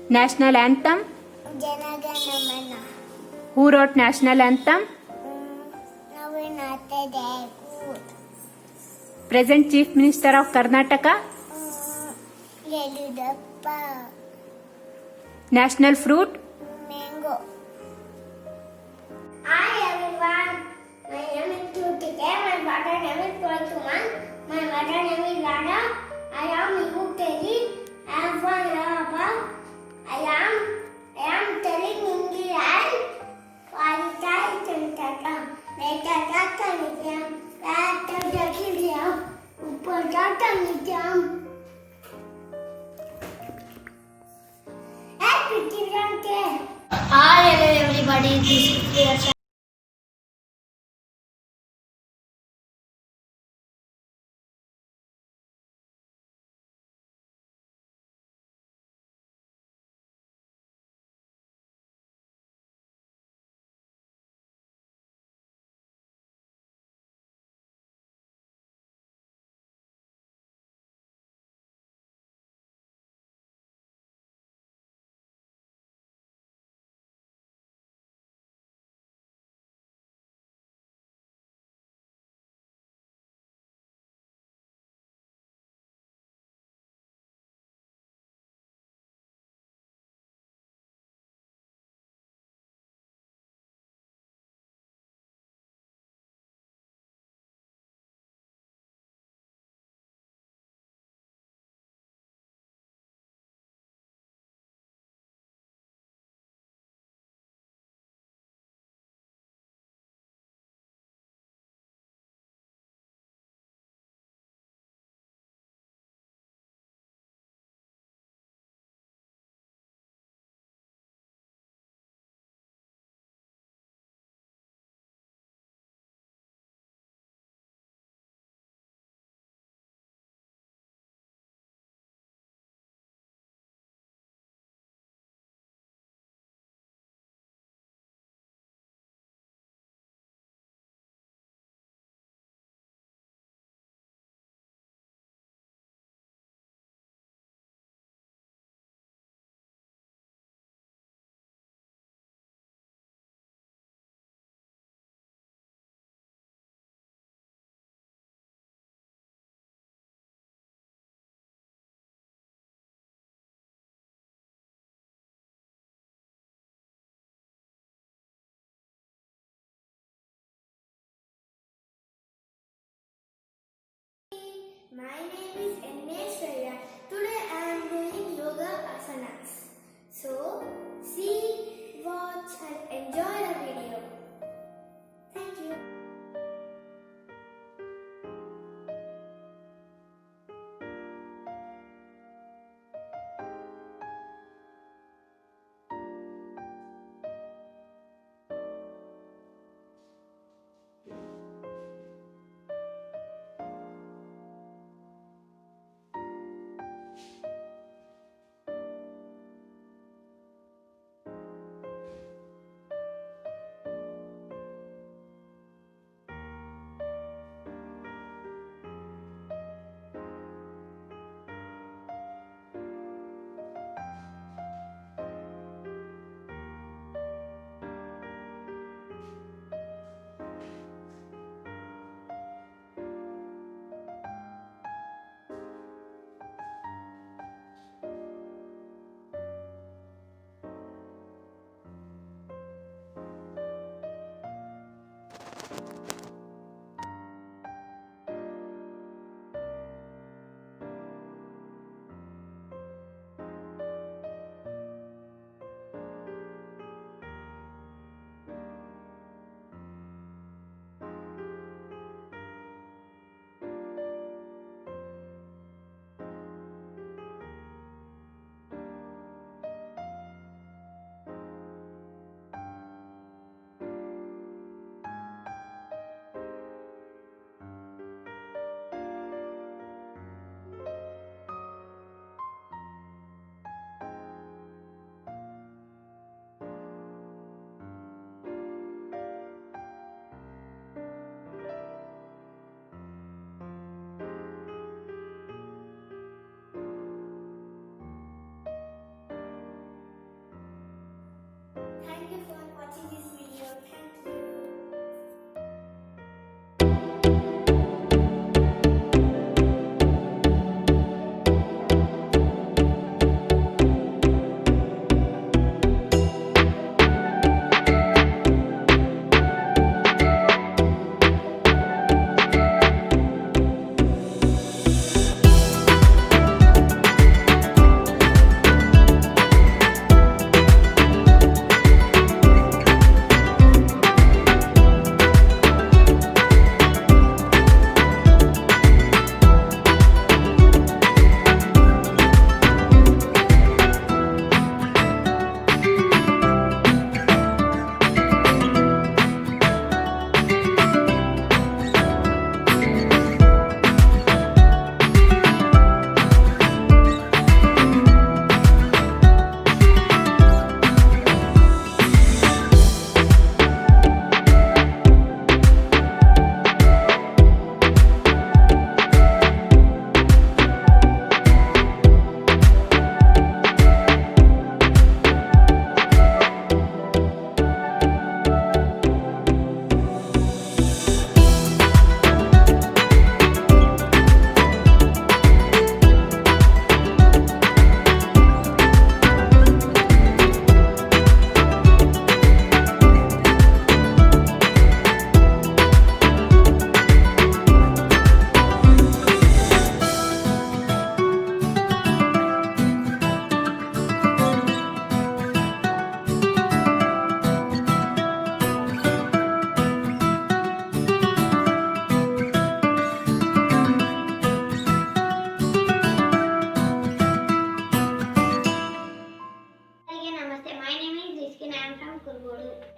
National anthem? Janaganamana, Who wrote national anthem? Navinata Tagore, Present Chief Minister of Karnataka? Yediyurappa, National fruit? Mango. Hi everyone, my name is Trutika. My father name is Prachuman. My mother name is Radha. I am UKG. I am from Yarapa. I am telling English and Parita Chantaka. Metata Nityam. Rata Jakiriam. Upatata Nityam. Hi hello everybody, this is Priya My name is N.A. Shreya. Today I am doing yoga asanas. So, see, watch and enjoy the video. Thank you. Thank you for watching this video. Thank you.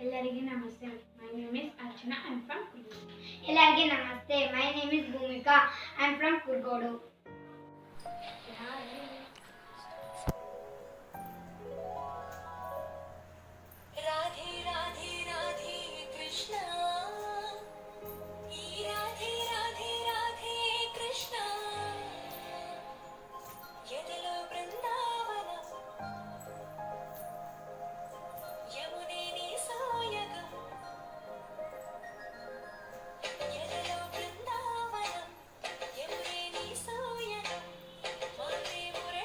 ಎಲ್ಲರಿಗೆ ನಮಸ್ತೆ. My name is Archana. I am from Kurgodu. ಎಲ್ಲರಿಗೆ ನಮಸ್ತೆ. My name is Bhumika. I am from Kurgodu. Radhe Radhe Radhe Krishna Radhe Radhe Radhe Krishna यदलो Brindavan यमुने नी सायगम यदलो बृंदावन यमुने नी सायगम माते मुरली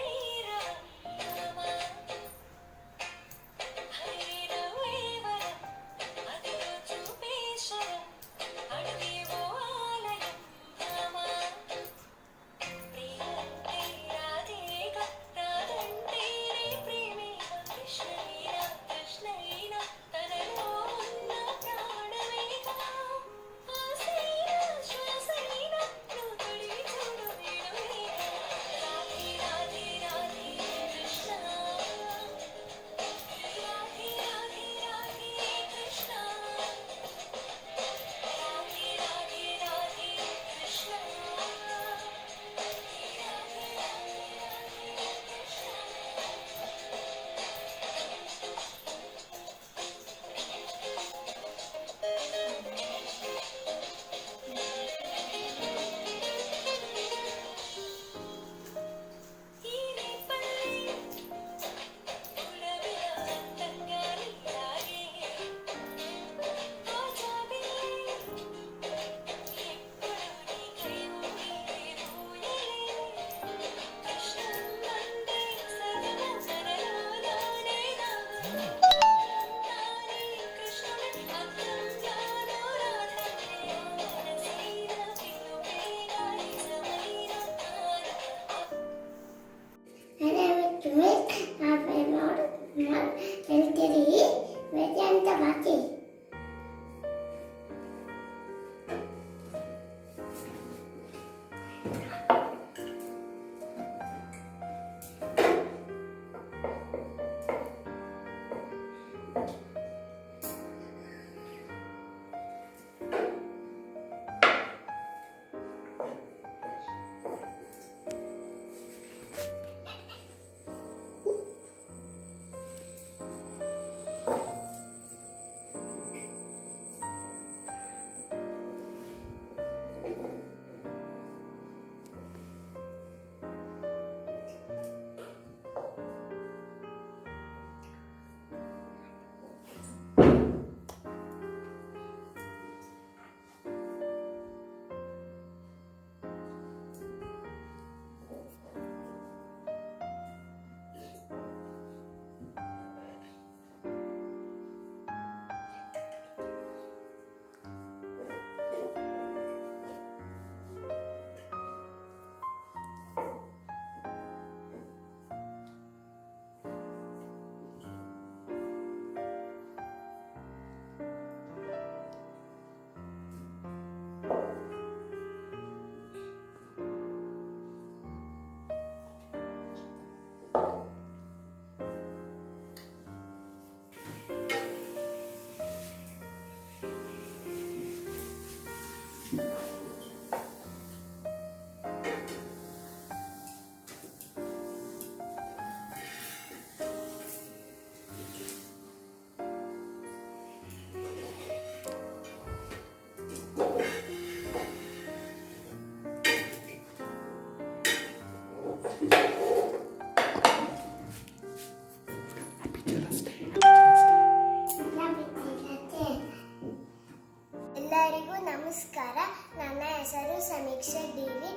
ಎಲ್ಲರಿಗೂ ನಮಸ್ಕಾರ. ನನ್ನ ಹೆಸರು ಸಮೀಕ್ಷಾ ಡಿವಿ.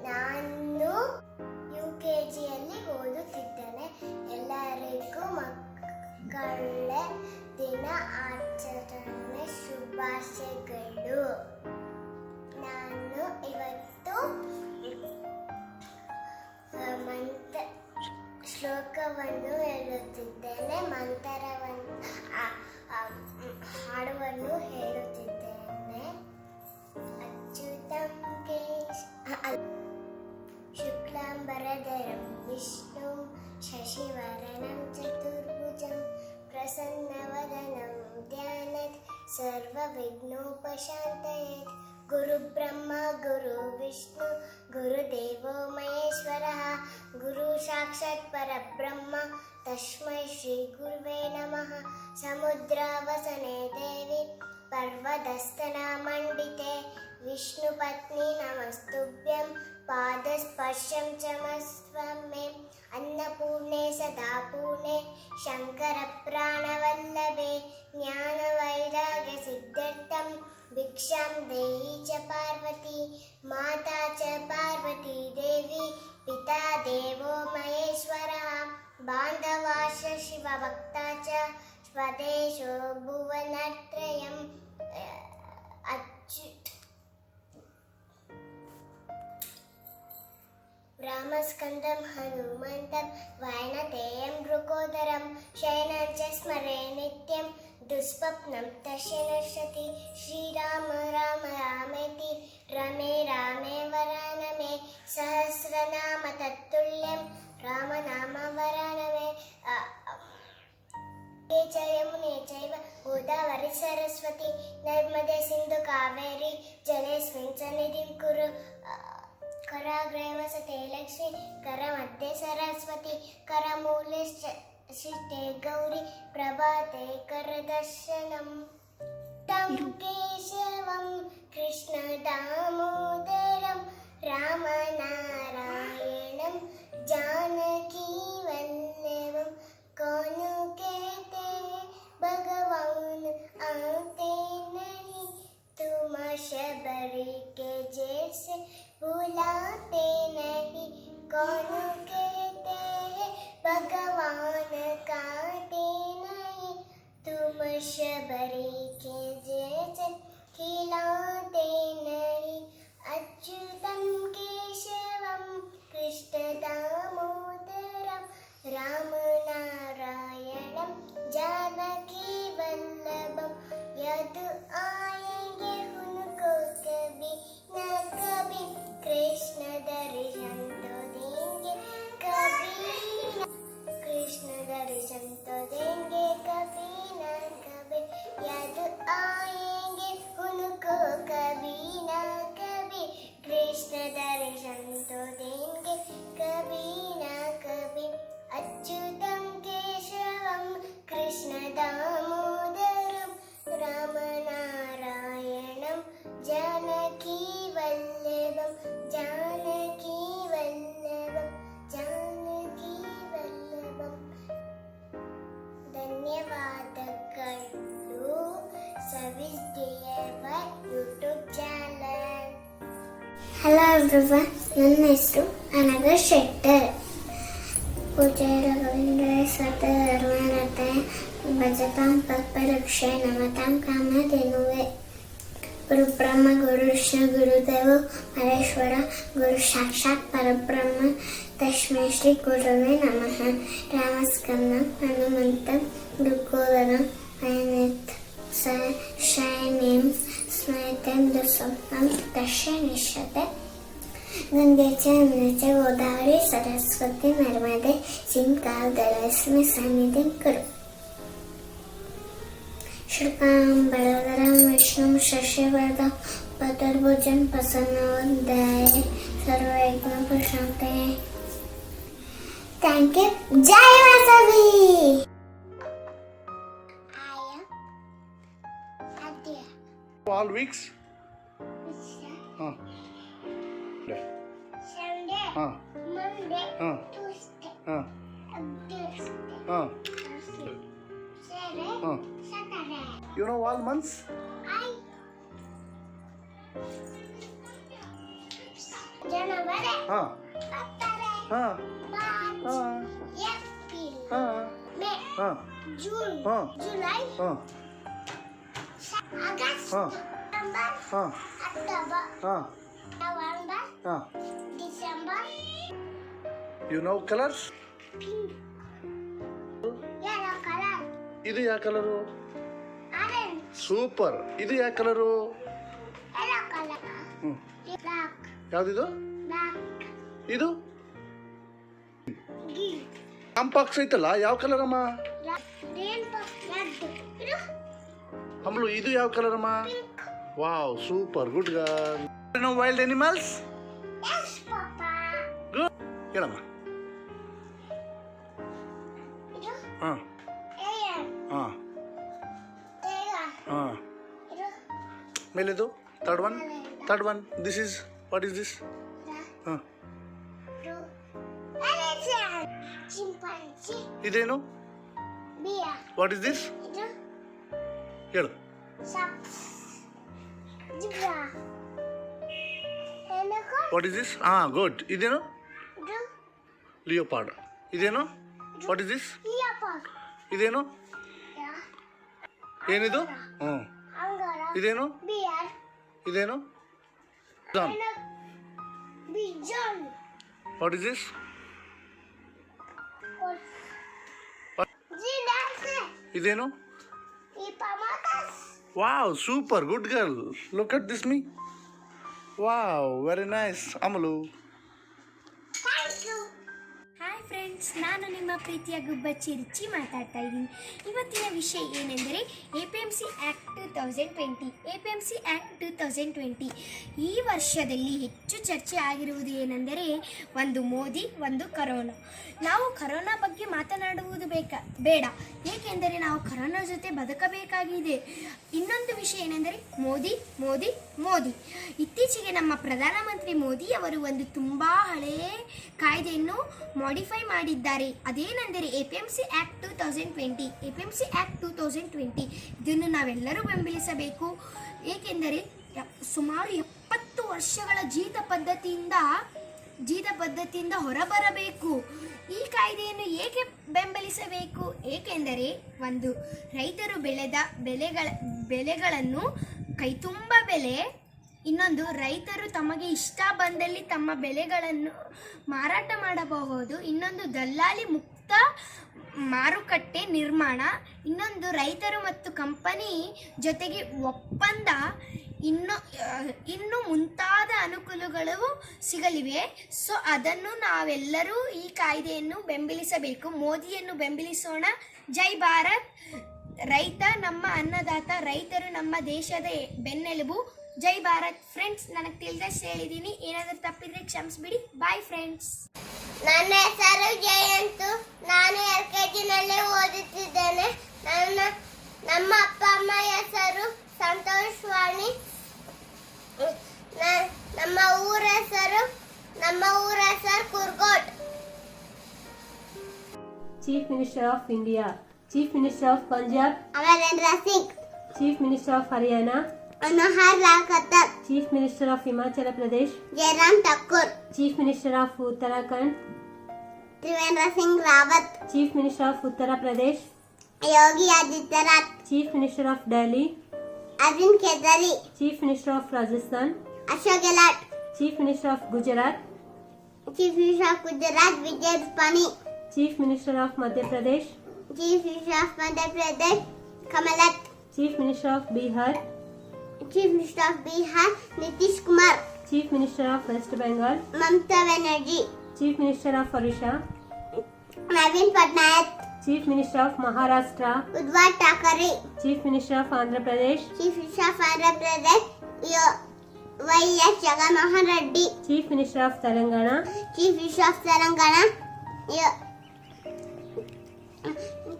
ನಾನು UKGಯಲ್ಲಿ ಓದುತ್ತಿದ್ದೇನೆ. ಎಲ್ಲರಿಗೂ ಮಕ್ಕಳ ದಿನ ಆಚರಣೆ ಶುಭಾಶಯಗಳು. ನಾನು ಇವತ್ತು ಶ್ಲೋಕವನ್ನು ಹೇಳುತ್ತಿದ್ದೇನೆ, ಮಂತ್ರವನ್ನು ಹಾಡುವನ್ನು ಹೇಳುತ್ತಿದ್ದೇನೆ. ಅಚ್ಯುತಂ ಶುಕ್ಲಾಂಬರಧರಂ ವಿಷ್ಣು ಶಶಿವರಣಂ ಚತುರ್ಭುಜಂ ಪ್ರಸನ್ನವದನಂ ಧ್ಯಾನತ್ ಸರ್ವವಿಘ್ನೋಪಶಾಂತಯೇತ್. ಗುರುಬ್ರಹ್ಮ ಗುರು ವಿಷ್ಣು ಗುರುದೇವೋ ಮಹೇಶ್ವರಃ. ಗುರು ಸಾಕ್ಷಾತ್ ಪರಬ್ರಹ್ಮ ತಸ್ಮೈ ಶ್ರೀ ಗುರುವೇ ನಮಃ. ಸಮುದ್ರಾವಸನೆ ದೇವಿ ಪರ್ವತಸ್ಥನ ಮಂಡಿತೆ ವಿಷ್ಣುಪತ್ನಿ ನಮಸ್ತುಭ್ಯಂ. ಪಾದಸ್ಪರ್ಶಂ ಚಮಸ್ವ ಮೇ ಅನ್ನಪೂರ್ಣೆ ಸದಾ ಪೂರ್ಣೆ ಶಂಕರ ಪ್ರಾಣವಲ್ಲಭೆ. ಜ್ಞಾನವೈರಾಗ್ಯ ಸಿದ್ಧಾರ್ಥಂ ಭಿಕ್ಷಾಂ ದೇಹಿ ಚ ಪಾರ್ವತಿ. ಮಾತಾ ಚ ಪಾರ್ವತಿ ದೇವಿ ಪಿತಾ ದೇವೋ ಮಹೇಶ್ವರಃ. ಬಾಂಧವಾಶ ಶಿವಭಕ್ತಾ ಚ ಸ್ವದೇಶೋ ಭುವನತ್ರಯಂ. ರಾಮಸ್ಕಂದಂ ಹನುಮಂತಂ ವಾಯನತೇಯಂ ಮೃಗೋದರಂ ಶಯನಂ ಚ ಸ್ಮರೆ ನಿತ್ಯಂ ದುಸ್ವಪ್ನಂ ತಸ್ಯ ನಶ್ಯತಿ. ಶ್ರೀರಾಮ ರಾಮ ರಾಮೇತಿ ರಮೇ ರಾಮೇ ವರಾನಮೇ ಸಹಸ್ರನಾಮ ತತ್ತುಲ್ಯಂ ರಾಮನಾಮ ವರಾನಮೇ. ಚ ಯಮುನೆ ಚೈವ ಗೋದಾವರಿ ಸರಸ್ವತಿ ನರ್ಮದೆ ಸಿಂಧು ಕಾವೇರಿ ಜಲೇಸ್ಮಿನ್ ಸನ್ನಿಧಿಂ ಕುರು. कराग्रे वसते लक्ष्मी करमध्ये सरस्वती करमूले शिष्टे गौरी प्रभाते करदर्शनम्. तं केशवं कृष्णदामोदरं रामनारायणं जानकीवल्लभं. कौन कहते भगवान आते नहीं, तुम शबरी के जैसे भुलाते नहीं. कौन कहते हैं भगवान काटे नहीं, तुम शबरी के जैसे खिलाते नहीं. अच्युतं केशवं कृष्णदामोदरं रामनारायणं जानकीवल्लभं. यद आएंगे उनको कभी न कभी कृष्ण दर्शन तो देंगे कभी न. कृष्ण दर्शन तो देंगे कभी न ಹಲೋ ಎವ್ರಿವನ್, ನನ್ನ ಹೆಸರು ಅನಘ ಶೆಟ್ಟರ್. ಪೂಜಾರ ಗೋವಿಂದ ಸತಧರ್ಮರತೆ ಭಜತಾಂ ಕಲ್ಪವೃಕ್ಷೇ ನಮತಾಂ ಕಾಮಧೇನುವೆ. ಗುರು ಬ್ರಹ್ಮ ಗುರು ವಿಷ್ಣು ಗುರುದೇವೋ ಮಹೇಶ್ವರ ಗುರು ಸಾಕ್ಷಾತ್ ಪರಬ್ರಹ್ಮ ತಸ್ಮೈ ಶ್ರೀ ಗುರವೇ ನಮಃ. ರಾಮಸ್ಕಂದಂ ಹನುಮಂತಂ ದುರ್ಗೋದರಂ ಅಯನೇತ್ ಶಯನೇಂ ಸ್ಮೃತಂ ದುಸ್ವಪ್ನಂ ತಸ್ಯ ನಿಶ್ಯತೆ. ಗಂಗೆ ಚ ಯಮುನೆ ಚ ಗೋದಾವರಿ ಸರಸ್ವತಿ ನರ್ಮದೆ ಸಿಂಧು ಸನ್ನಿಧಿಂ ಕುರು. शुक्लाम्बरधरं विष्णुं शशिवर्धं चतुर्भुजं प्रसन्नवदनाय सर्वविघ्नोपशान्तये. Thank you. Jai Vasavi. I am Adya. All weeks? Sunday, Monday, Tuesday, Thursday, Thursday, Saturday. You know all months? January, February, March, April, May, June, July, August, September, October, November, December. You know colors? Pink, yellow color, ಇದು ಯಾವ colour? orange, super. ಇದು ಯಾವ colour? yellow color, black, ಯಾವ್ದಿದು? black, ಇದು green, ಕಾಂಪಾಕ್ಸ್ ಐತಲ್ಲ, ಯಾವ colour ಅಮ್ಮ? rainbow, red. ಇದು ಅಮ್ಲು ಇದು ಯಾವ ಕಲರ್ ಅಮ್ಮ? Wow, super, good girl. You know wild animals? yes, Papa. Good. ಹೇಳಮ್ಮ. ಇದು ಹಾಂ lion, ಹಾಂ tiger. ಹಾಂ. ಇದು ಮೇಲೆದು third one. This is what is this? ಹಾಂ. ಇದು elephant, chimpanzee, ಇದೇನು? bear. What is this? ಇದು ಹೇಳು. shark, zebra, unicorn. What is this? ಹಾಂ, ಗುಡ್. ಇದೇನು? ಇದು ಲಿಯೋಪಾರ್ಡ್. ಇದೇನು? What is this? leopard. ಇದೇನು? Yeah. ಏನಿದು? ಹ್ಞೂ. Angora, ಇದೇನು? bear, ಇದೇನು? ಜಾನ್. pigeon. What is this? Giraffe, ಇದೇನು? hippopotamus. Wow, super, good girl. Look at this me. Wow, very nice. Amalu. Thank you. Hi friends, ನಾನು ನಿಮ್ಮ ಪ್ರೀತಿಯ ಗುಬ್ಬಚ್ಚಿ ರುಚಿ ಮಾತಾಡ್ತಾ ಇದ್ದೀನಿ. ಇವತ್ತಿನ ವಿಷಯ ಏನೆಂದರೆ APMC ಆ್ಯಕ್ಟ್ 2020. APMC ಆ್ಯಕ್ಟ್ 2020 ಈ ವರ್ಷದಲ್ಲಿ ಹೆಚ್ಚು ಚರ್ಚೆ ಆಗಿರುವುದು ಏನೆಂದರೆ ಒಂದು ಮೋದಿ, ಒಂದು ಕರೋನಾ. ನಾವು ಕರೋನಾ ಬಗ್ಗೆ ಮಾತನಾಡುವುದು ಬೇಡ, ಏಕೆಂದರೆ ನಾವು ಕರೋನಾ ಜೊತೆ ಬದುಕಬೇಕಾಗಿದೆ. ಇನ್ನೊಂದು ವಿಷಯ ಏನೆಂದರೆ ಮೋದಿ ಮೋದಿ ಮೋದಿ. ಇತ್ತೀಚೆಗೆ ನಮ್ಮ ಪ್ರಧಾನಮಂತ್ರಿ ಮೋದಿ ಅವರು ಒಂದು ತುಂಬ ಹಳೆಯ ಕಾಯ್ದೆಯನ್ನು ಮಾಡಿಫೈ ಮಾಡಿದ್ದಾರೆ. ಅದೇನೆಂದರೆ APMC ಆ್ಯಕ್ಟ್ 2020. APMC ಆ್ಯಕ್ಟ್ 2020 ಇದನ್ನು ನಾವೆಲ್ಲರೂ ಬೆಂಬಲಿಸಬೇಕು. ಏಕೆಂದರೆ ಸುಮಾರು 70 ವರ್ಷಗಳ ಜೀತ ಪದ್ಧತಿಯಿಂದ ಹೊರಬರಬೇಕು. ಈ ಕಾಯ್ದೆಯನ್ನು ಏಕೆ ಬೆಂಬಲಿಸಬೇಕು? ಏಕೆಂದರೆ ಒಂದು ರೈತರು ಬೆಳೆದ ಬೆಳೆಗಳನ್ನು ಕೈತುಂಬ ಬೆಲೆ, ಇನ್ನೊಂದು ರೈತರು ತಮಗೆ ಇಷ್ಟ ಬಂದಲ್ಲಿ ತಮ್ಮ ಬೆಳೆಗಳನ್ನು ಮಾರಾಟ ಮಾಡಬಹುದು, ಇನ್ನೊಂದು ದಲ್ಲಾಳಿ ಮುಕ್ತ ಮಾರುಕಟ್ಟೆ ನಿರ್ಮಾಣ, ಇನ್ನೊಂದು ರೈತರು ಮತ್ತು ಕಂಪನಿ ಜೊತೆಗೆ ಒಪ್ಪಂದ, ಇನ್ನು ಮುಂತಾದ ಅನುಕೂಲಗಳು ಸಿಗಲಿವೆ. ಸೊ ಅದನ್ನು ನಾವೆಲ್ಲರೂ ಈ ಕಾಯ್ದೆಯನ್ನು ಬೆಂಬಲಿಸಬೇಕು. ಮೋದಿಯನ್ನು ಬೆಂಬಲಿಸೋಣ. ಜೈ ಭಾರತ್. ರೈತ ನಮ್ಮ ಅನ್ನದಾತ, ರೈತರು ನಮ್ಮ ದೇಶದ ಬೆನ್ನೆಲುಬು. ಜೈ ಭಾರತ್. ಫ್ರೆಂಡ್ಸ್, ನನಗೆ ತಿಳಿದಷ್ಟು ಹೇಳಿದ್ದೀನಿ, ಏನಾದರೂ ತಪ್ಪಿದ್ರೆ ಕ್ಷಮಿಸ್ಬಿಡಿ. Bye friends. ನನ್ನ ಹೆಸರು ಜಯಂತು. ನಾನು LKG ಓದುತ್ತಿದ್ದೇನೆ. ನಮ್ಮ ಅಪ್ಪ ಅಮ್ಮ ಹೆಸರು ಸಂತೋಷ್ ವಾಣಿ. ನಮ್ಮ ಊರ ಹೆಸರು ಕುರ್ಗೋಟ್. Chief Minister of India, Chief Minister of Punjab, Amarendra Singh. Chief Minister of Haryana, Manohar Lal Khattar. Chief Minister of Himachal Pradesh, Jairam Thakur, Chief Minister of Uttarakhand, Trivendra Singh Rawat, Chief Minister of Uttar Pradesh, Yogi Adityanath, Chief Minister of Delhi, Arvind Kejriwal, Chief Minister of Rajasthan, Ashok Gehlot, Chief Minister of Gujarat, Chief Minister of Gujarat Vijay Rupani, Chief Minister of Madhya Pradesh, Chief Minister of Madhya Pradesh Kamalat, Chief Minister of Bihar, Chief Minister of Bihar Nitish Kumar, Chief Minister of West Bengal, Mamata Banerjee, Chief Minister of Orissa, Navin Patnaik, Chief Minister of Maharashtra, Uddhav Thackeray, Chief Minister of Andhra Pradesh, Chief Minister of Andhra Pradesh Y.S. Jagannath Reddy, Chief Minister of Telangana, Chief Minister of Telangana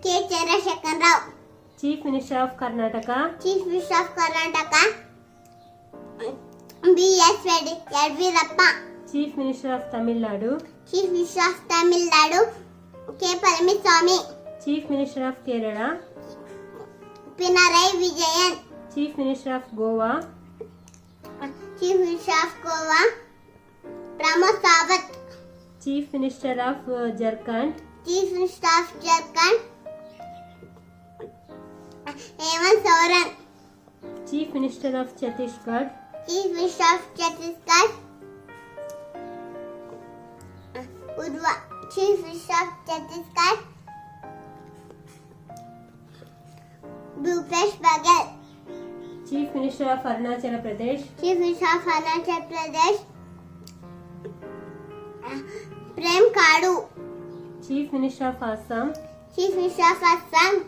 K. Chandrasekhar Rao, Chief Minister of Karnataka, Chief Minister of Karnataka B.S. Yediyurappa, Chief Minister of Tamil Nadu, Chief Minister of Tamil Nadu K. Palaniswamy, Chief Minister of Kerala, Pinarayi Vijayan, Chief Minister of Goa, Chief Minister of Goa Pramod Sawant, Chief Minister of Jharkhand, Chief Minister of Jharkhand Hemant Soren, Chief Minister of Chhattisgarh, Chief Minister of Chhattisgarh Chief Minister of Chhattisgarh Bhupesh Baghel, Chief Minister of Arunachal Pradesh, Chief Minister of Arunachal Pradesh Prem Khadu, Chief Minister of Assam, Chief Minister of Assam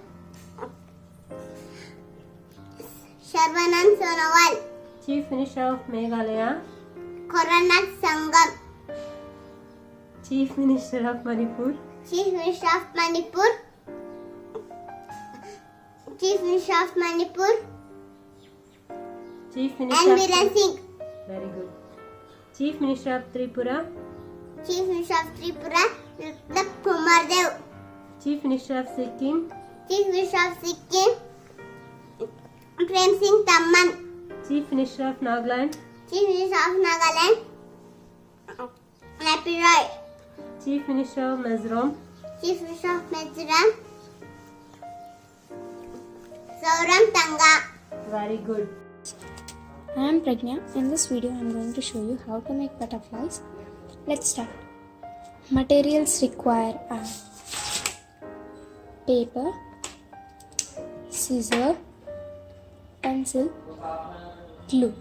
Sarvanand Sonowal, Chief Minister of Meghalaya, Coronat Sangam, Chief Minister of Manipur, Chief Minister of Manipur, Chief Minister of Manipur Chief Minister N. of Biren Singh, Very good. Chief Minister of Tripura, Chief Minister of Tripura Biplab Kumar Dev, Chief Minister of Sikkim, Chief Minister of Sikkim Prem Singh Tamman, Chief Minister of Nagaland, Chief Minister of Nagaland Napi Roy, Chief Minister of Mizoram, Chief Minister of Mizoram Sauram Tanga. Very good. I am Pragna. In this video I am going to show you how to make butterflies. Let's start. Materials require are paper, scissor, pencil, glue.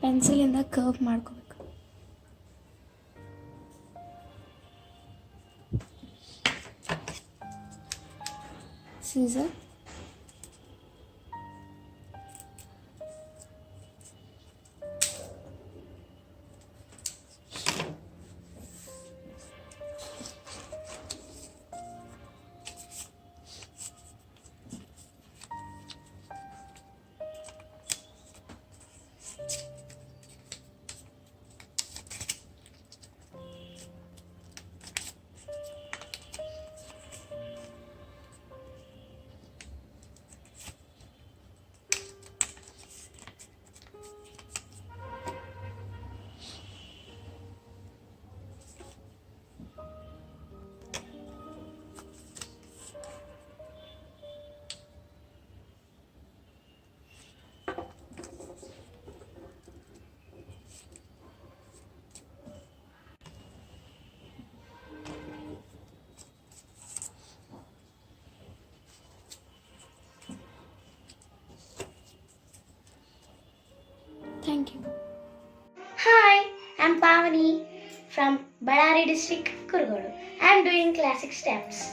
ಪೆನ್ಸಿಲಿಂದ curve ಮಾಡ್ಕೋಬೇಕು. Scissor, Thank you. Hi, I'm Pavani from Ballari district, Kurugodu. I'm doing classic steps.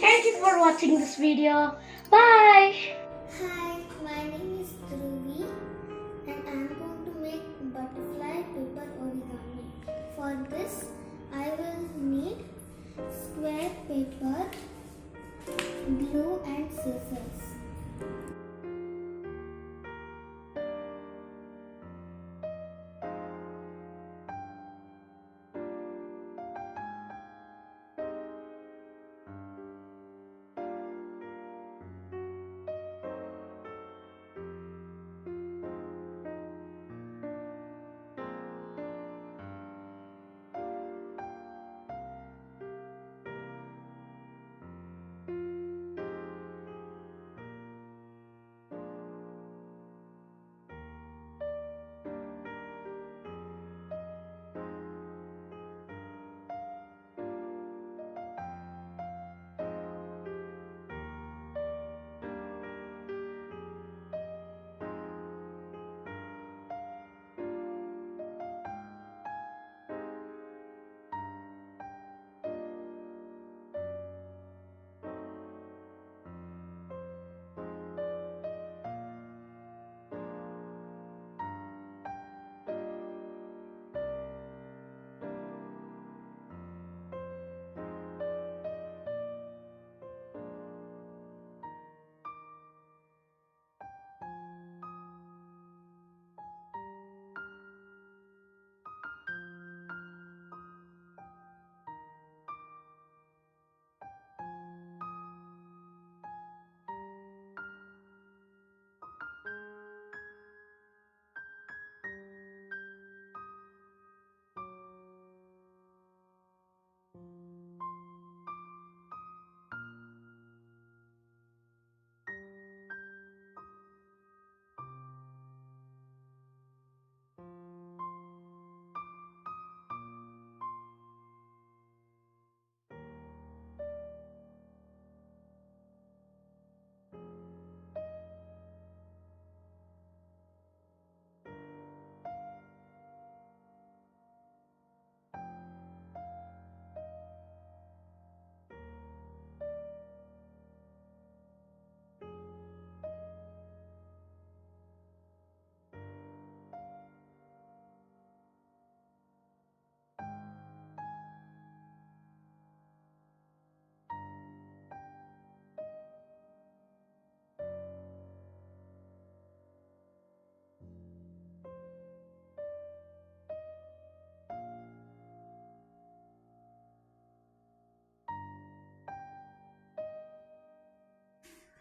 Thank you for watching this video. Bye. Hi, my name is Dhruvi and I am going to make butterfly paper origami. For this, I will need square paper, glue and scissors.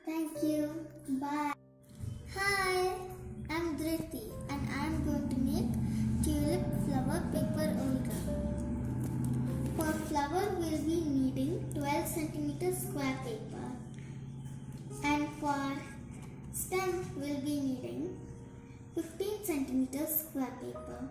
Thank you. Bye. Hi, I'm Dhriti and I'm going to time we'll be needing 15 centimeters square paper.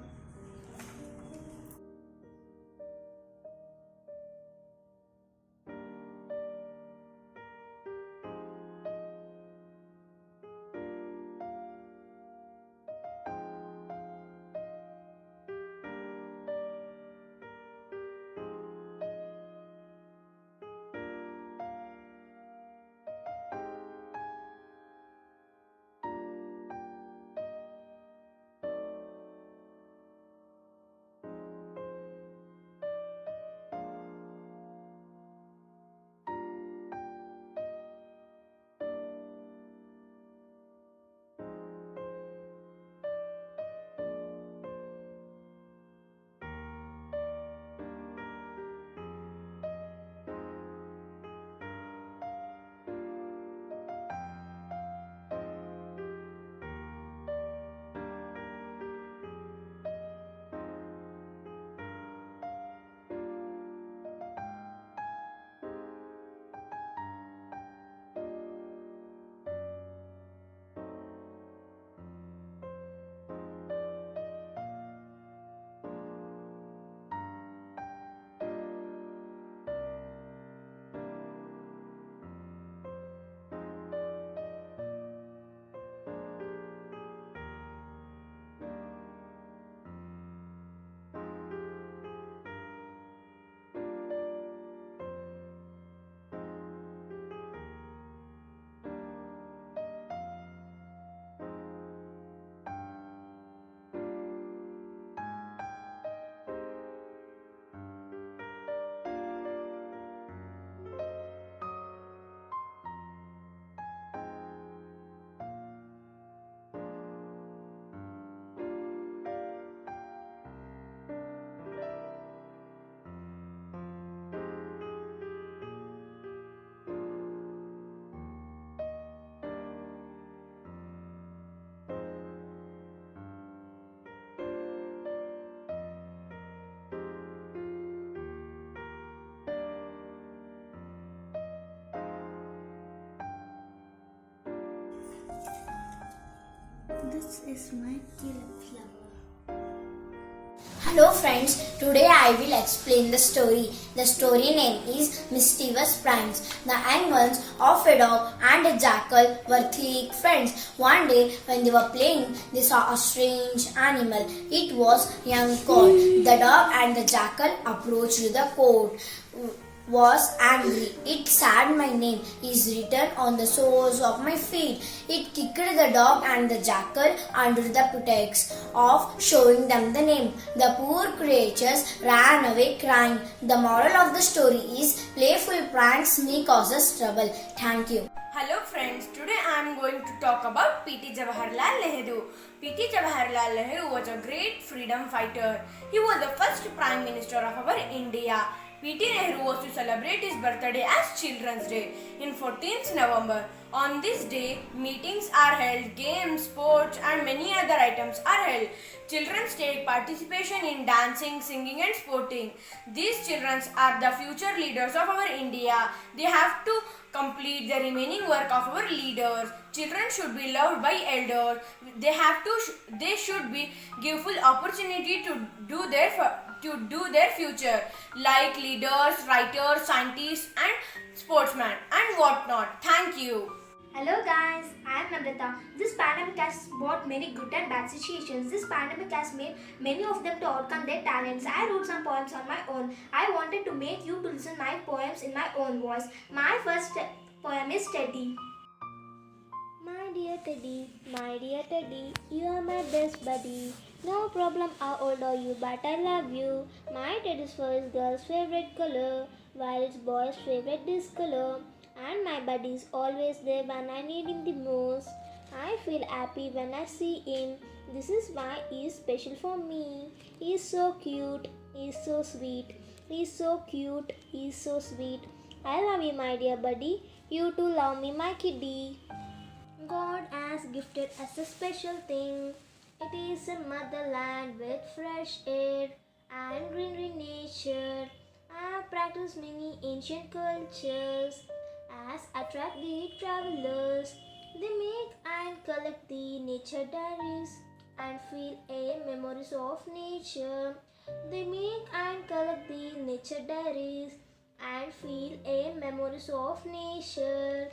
This is my tulip flower. Hello friends, today I will explain the story. The story name is Mischievous Pranks. The young ones of a dog and a jackal were three friends. One day when they were playing, they saw a strange animal. It was young colt. The dog and the jackal approached the colt. Was angry. It said, "My name is written on the soles of my feet." It kicked the dog and the jackal under the pretext of showing them the name. The poor creatures ran away crying. The moral of the story is playful pranks may cause us trouble. Thank you. Hello friends, today I am going to talk about P.T. Jawaharlal Nehru. P.T. Jawaharlal Nehru was a great freedom fighter. He was the first Prime Minister of our India. P.T. Nehru was to celebrate his birthday as Children's Day in 14th November. On this day, meetings are held, games, sports and many other items are held. Children take participation in dancing, singing and sporting. These children are the future leaders of our India. They have to complete the remaining work of our leaders. Children should be loved by elders. They should be given full opportunity to do their future, like leaders, writers, scientists and sportsmen and whatnot. Thank you. Hello guys, I am Namrata. This pandemic has brought many good and bad situations. This pandemic has made many of them to overcome their talents. I wrote some poems on my own. I wanted to make you to listen my poems in my own voice. My first poem is Teddy. My dear Teddy, you are my best buddy. No problem how old are you, but I love you. My Teddy's fur is girl's favorite color, while it's boy's favorite discolor. And my buddy is always there when I need him the most. I feel happy when I see him. This is why he is special for me. He is so cute, he is so sweet. He is so cute, he is so sweet. I love you, my dear buddy. You too love me, my kitty. God has gifted us a special thing. It is a motherland with fresh air and greenery nature. I have practiced many ancient cultures as attract the travelers. They make nature diaries and feel a memories of nature. They make and collect the nature diaries and feel a memories of nature.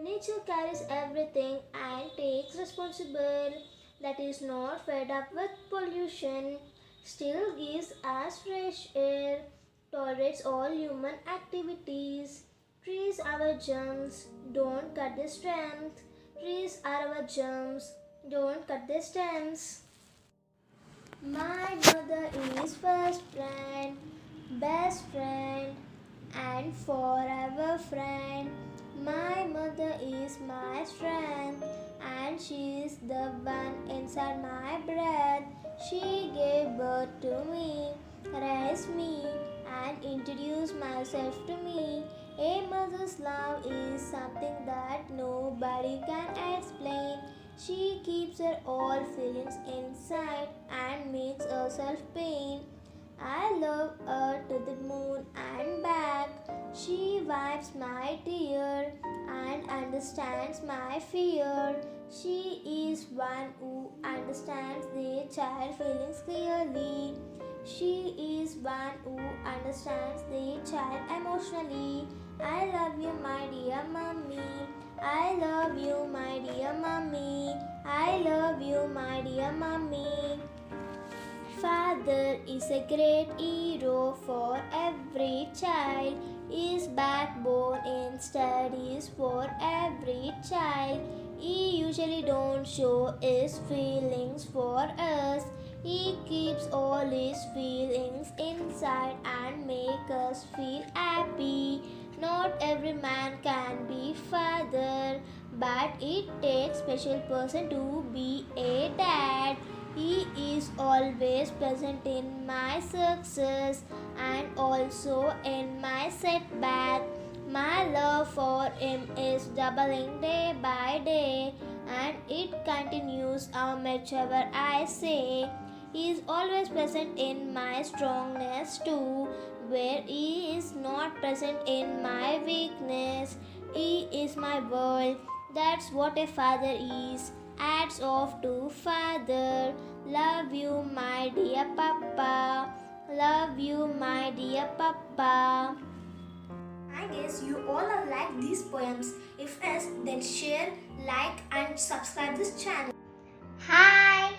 Nature carries everything and takes responsible. That is not fed up with pollution. Still gives us fresh air. Tolerates all human activities. Trees are our germs. Don't cut their strength. Trees are our germs. Don't cut their stems. My mother is first friend, best friend, and forever friend. My mother is my strength, and she is the one inside my breath. She gave birth to me, raised me, and introduced myself to me. A mother's love is something that nobody can explain. She keeps her all feelings inside and makes herself pain. I love her to the moon and back. She wipes my tear and understands my fear. She is one who understands the child feelings clearly. She is one who understands the child emotionally. I love you, my dear mommy. I love you, my dear mommy. I love you, my dear mommy. Father is a great hero for every child. His backbone in studies for every child. He usually don't show his feelings for us. He keeps all his feelings inside and make us feel happy. Not every man can be father, but it takes special person to be a dad. He is always present in my success and also in my setback. My love for him is doubling day by day, and it continues whichever I say. He is always present in my strongness too, where he is not present in my weakness. He is my world. That's what a father is. Hats off to father. Love you, my dear papa. Love you, my dear papa. I guess you all have liked these poems. If yes, then share, like, and subscribe this channel. Hi!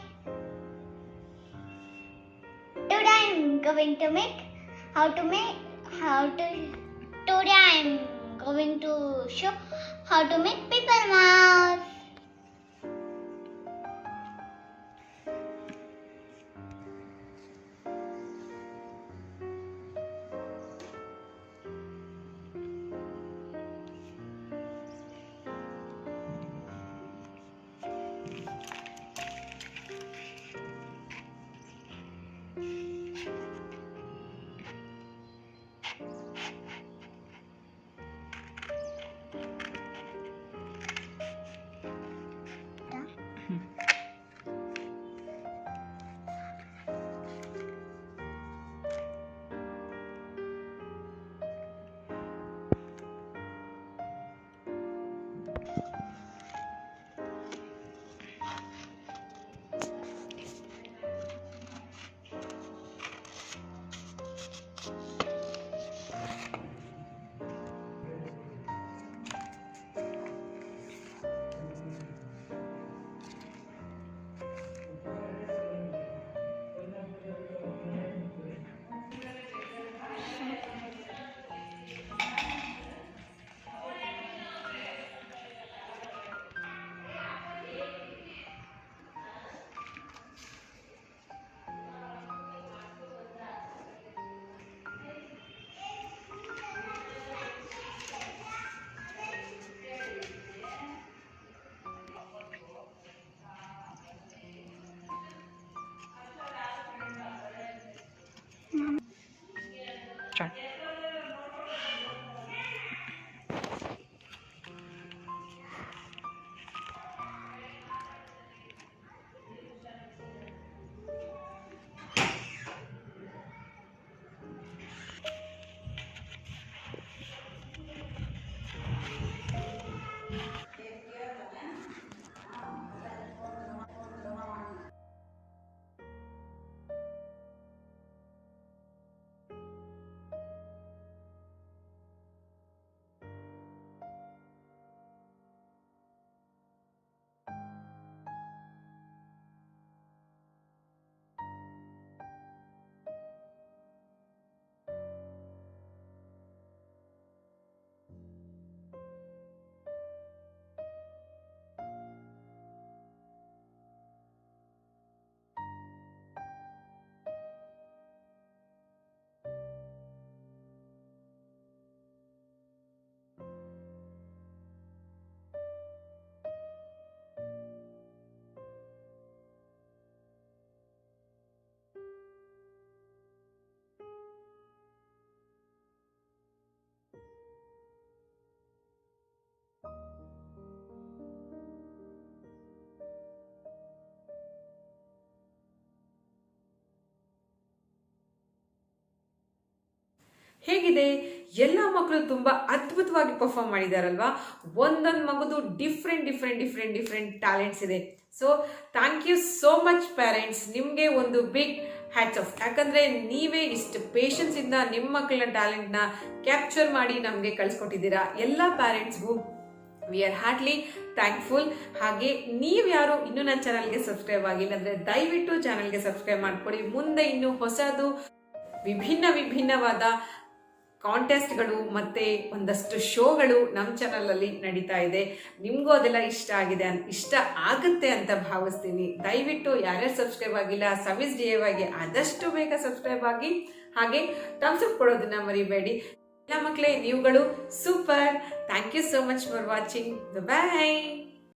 Today I'm going to show how to make paper mouse. ಹೇಗಿದೆ? ಎಲ್ಲ ಮಕ್ಕಳು ತುಂಬಾ ಅದ್ಭುತವಾಗಿ perform ಮಾಡಿದಾರಲ್ವಾ? ಒಂದೊಂದು ಮಗುದು different talents ಇದೆ. So thank you so much parents. ನಿಮಗೆ ಒಂದು ಬಿಗ್ ಹ್ಯಾಟ್ಸ್ ಆಫ್. ಯಾಕಂದ್ರೆ ನೀವೇ ಇಷ್ಟು ಪೇಷನ್ಸ್ ಇಂದ ನಿಮ್ಮ ಮಕ್ಕಳ ಟ್ಯಾಲೆಂಟ್ನ ಕ್ಯಾಪ್ಚರ್ ಮಾಡಿ ನಮಗೆ ಕಳಿಸ್ಕೊಟ್ಟಿದ್ದೀರಾ. ಎಲ್ಲ ಪೇರೆಂಟ್ಸ್ಗೂ ವಿ ಆರ್ ಹಾರ್ಟ್ಲಿ ಥ್ಯಾಂಕ್ಫುಲ್. ಹಾಗೆ ನೀವ್ಯಾರು ಇನ್ನೂ ನನ್ನ ಚಾನಲ್ಗೆ ಸಬ್ಸ್ಕ್ರೈಬ್ ಆಗಿಲ್ಲ ಅಂದರೆ ದಯವಿಟ್ಟು ಚಾನಲ್ಗೆ ಸಬ್ಸ್ಕ್ರೈಬ್ ಮಾಡ್ಕೊಳ್ಳಿ. ಮುಂದೆ ಇನ್ನೂ ಹೊಸದು ವಿಭಿನ್ನವಾದ ಕಾಂಟೆಸ್ಟ್ಗಳು ಮತ್ತು ಒಂದಷ್ಟು ಶೋಗಳು ನಮ್ಮ ಚಾನಲಲ್ಲಿ ನಡೀತಾ ಇದೆ. ನಿಮಗೂ ಅದೆಲ್ಲ ಇಷ್ಟ ಆಗುತ್ತೆ ಅಂತ ಭಾವಿಸ್ತೀನಿ. ದಯವಿಟ್ಟು ಯಾರ್ಯಾರು ಸಬ್ಸ್ಕ್ರೈಬ್ ಆಗಿಲ್ಲ ಸವಿಸ್ DIYಗೆ ಆದಷ್ಟು ಬೇಗ ಸಬ್ಸ್ಕ್ರೈಬ್ ಆಗಿ, ಹಾಗೆ ಥಮ್ಸ್ ಅಪ್ ಕೊಡೋದನ್ನ ಮರಿಬೇಡಿ. ಎಲ್ಲ ಮಕ್ಕಳೇ, ನೀವುಗಳು super. Thank you so much for watching. Bye.